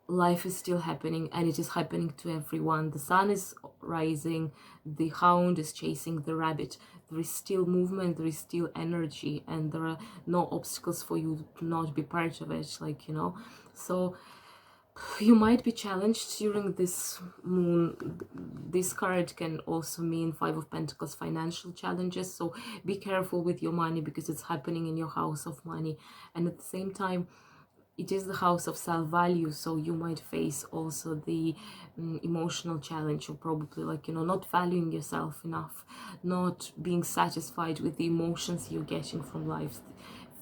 life is still happening, and it is happening to everyone. The sun is rising, the hound is chasing the rabbit. There is still movement, there is still energy, and there are no obstacles for you to not be part of it, like, you know. So you might be challenged during this moon. This card can also mean 5 of Pentacles, financial challenges. So be careful with your money, because it's happening in your house of money. And at the same time, it is the house of self-value, so you might face also the emotional challenge of probably, like, you know, not valuing yourself enough, not being satisfied with the emotions you're getting from life,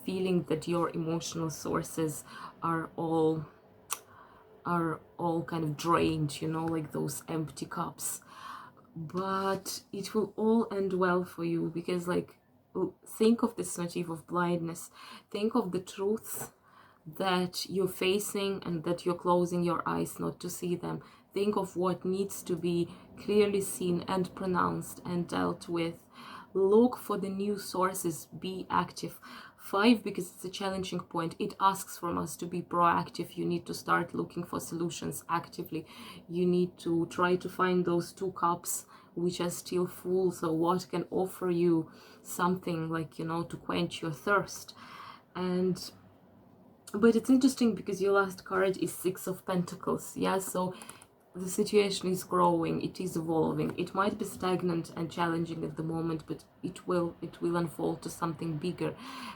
feeling that your emotional sources are all kind of drained, you know, like those empty cups. But it will all end well for you, because, like, think of this motif of blindness. Think of the truths that you're facing and that you're closing your eyes not to see them. Think of what needs to be clearly seen and pronounced and dealt with. Look for the new sources. Be active. 5, because it's a challenging point, it asks from us to be proactive. You need to start looking for solutions actively. You need to try to find those 2 cups which are still full. So what can offer you something, like, you know, to quench your thirst. But it's interesting because your last card is 6 of Pentacles. Yeah, so the situation is growing, it is evolving. It might be stagnant and challenging at the moment, but it will unfold to something bigger.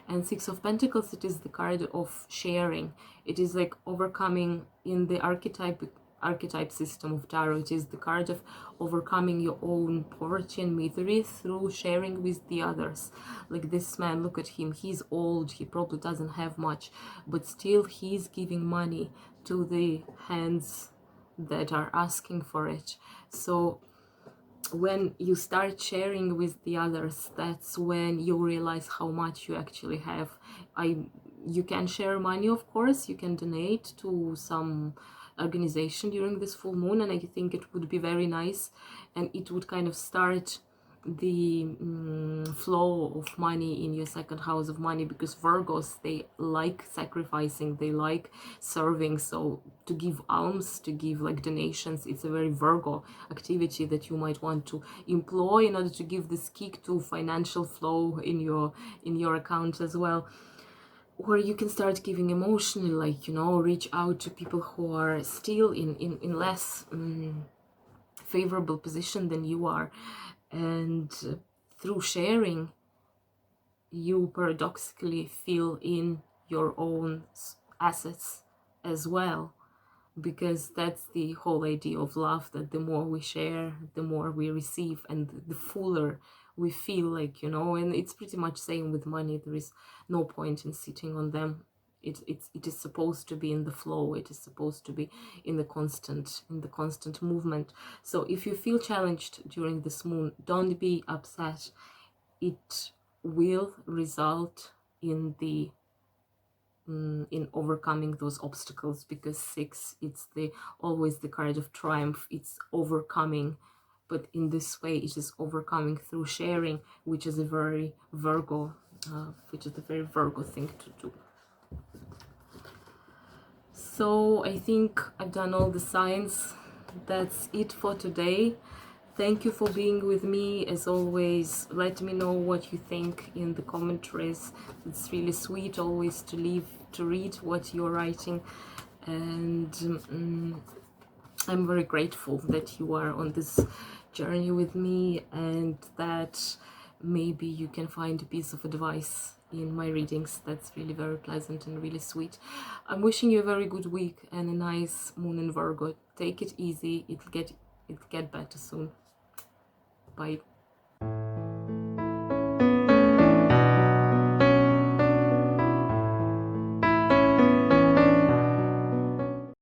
And 6 of Pentacles, it is the card of sharing. It is like overcoming in the archetype system of tarot. It is the card of overcoming your own poverty and misery through sharing with the others. Like this man, look at him, he's old, he probably doesn't have much, but still he's giving money to the hands that are asking for it. So when you start sharing with the others, that's when you realize how much you actually have. You can share money, of course, you can donate to some organization during this full moon, and I think it would be very nice, and it would kind of start the flow of money in your second house of money, because Virgos, they like sacrificing, they like serving. So to give alms, to give like donations, it's a very Virgo activity that you might want to employ in order to give this kick to financial flow in your account as well. Or you can start giving emotionally, like, you know, reach out to people who are still in less favorable position than you are. And through sharing, you paradoxically fill in your own assets as well, because that's the whole idea of love, that the more we share, the more we receive, and the fuller we feel, like, you know. And it's pretty much same with money. There is no point in sitting on them. It is supposed to be in the flow. It is supposed to be in the constant movement. So if you feel challenged during this moon, don't be upset. It will result in the in overcoming those obstacles, because 6, it's always the card of triumph. It's overcoming, but in this way it is overcoming through sharing, which is a very Virgo thing to do. So I think I've done all the signs. That's it for today. Thank you for being with me. As always, let me know what you think in the commentaries. It's really sweet always to read what you're writing. And I'm very grateful that you are on this journey with me, and that maybe you can find a piece of advice in my readings. That's really very pleasant and really sweet. I'm wishing you a very good week and a nice moon in Virgo. Take it easy. It'll get better soon. Bye.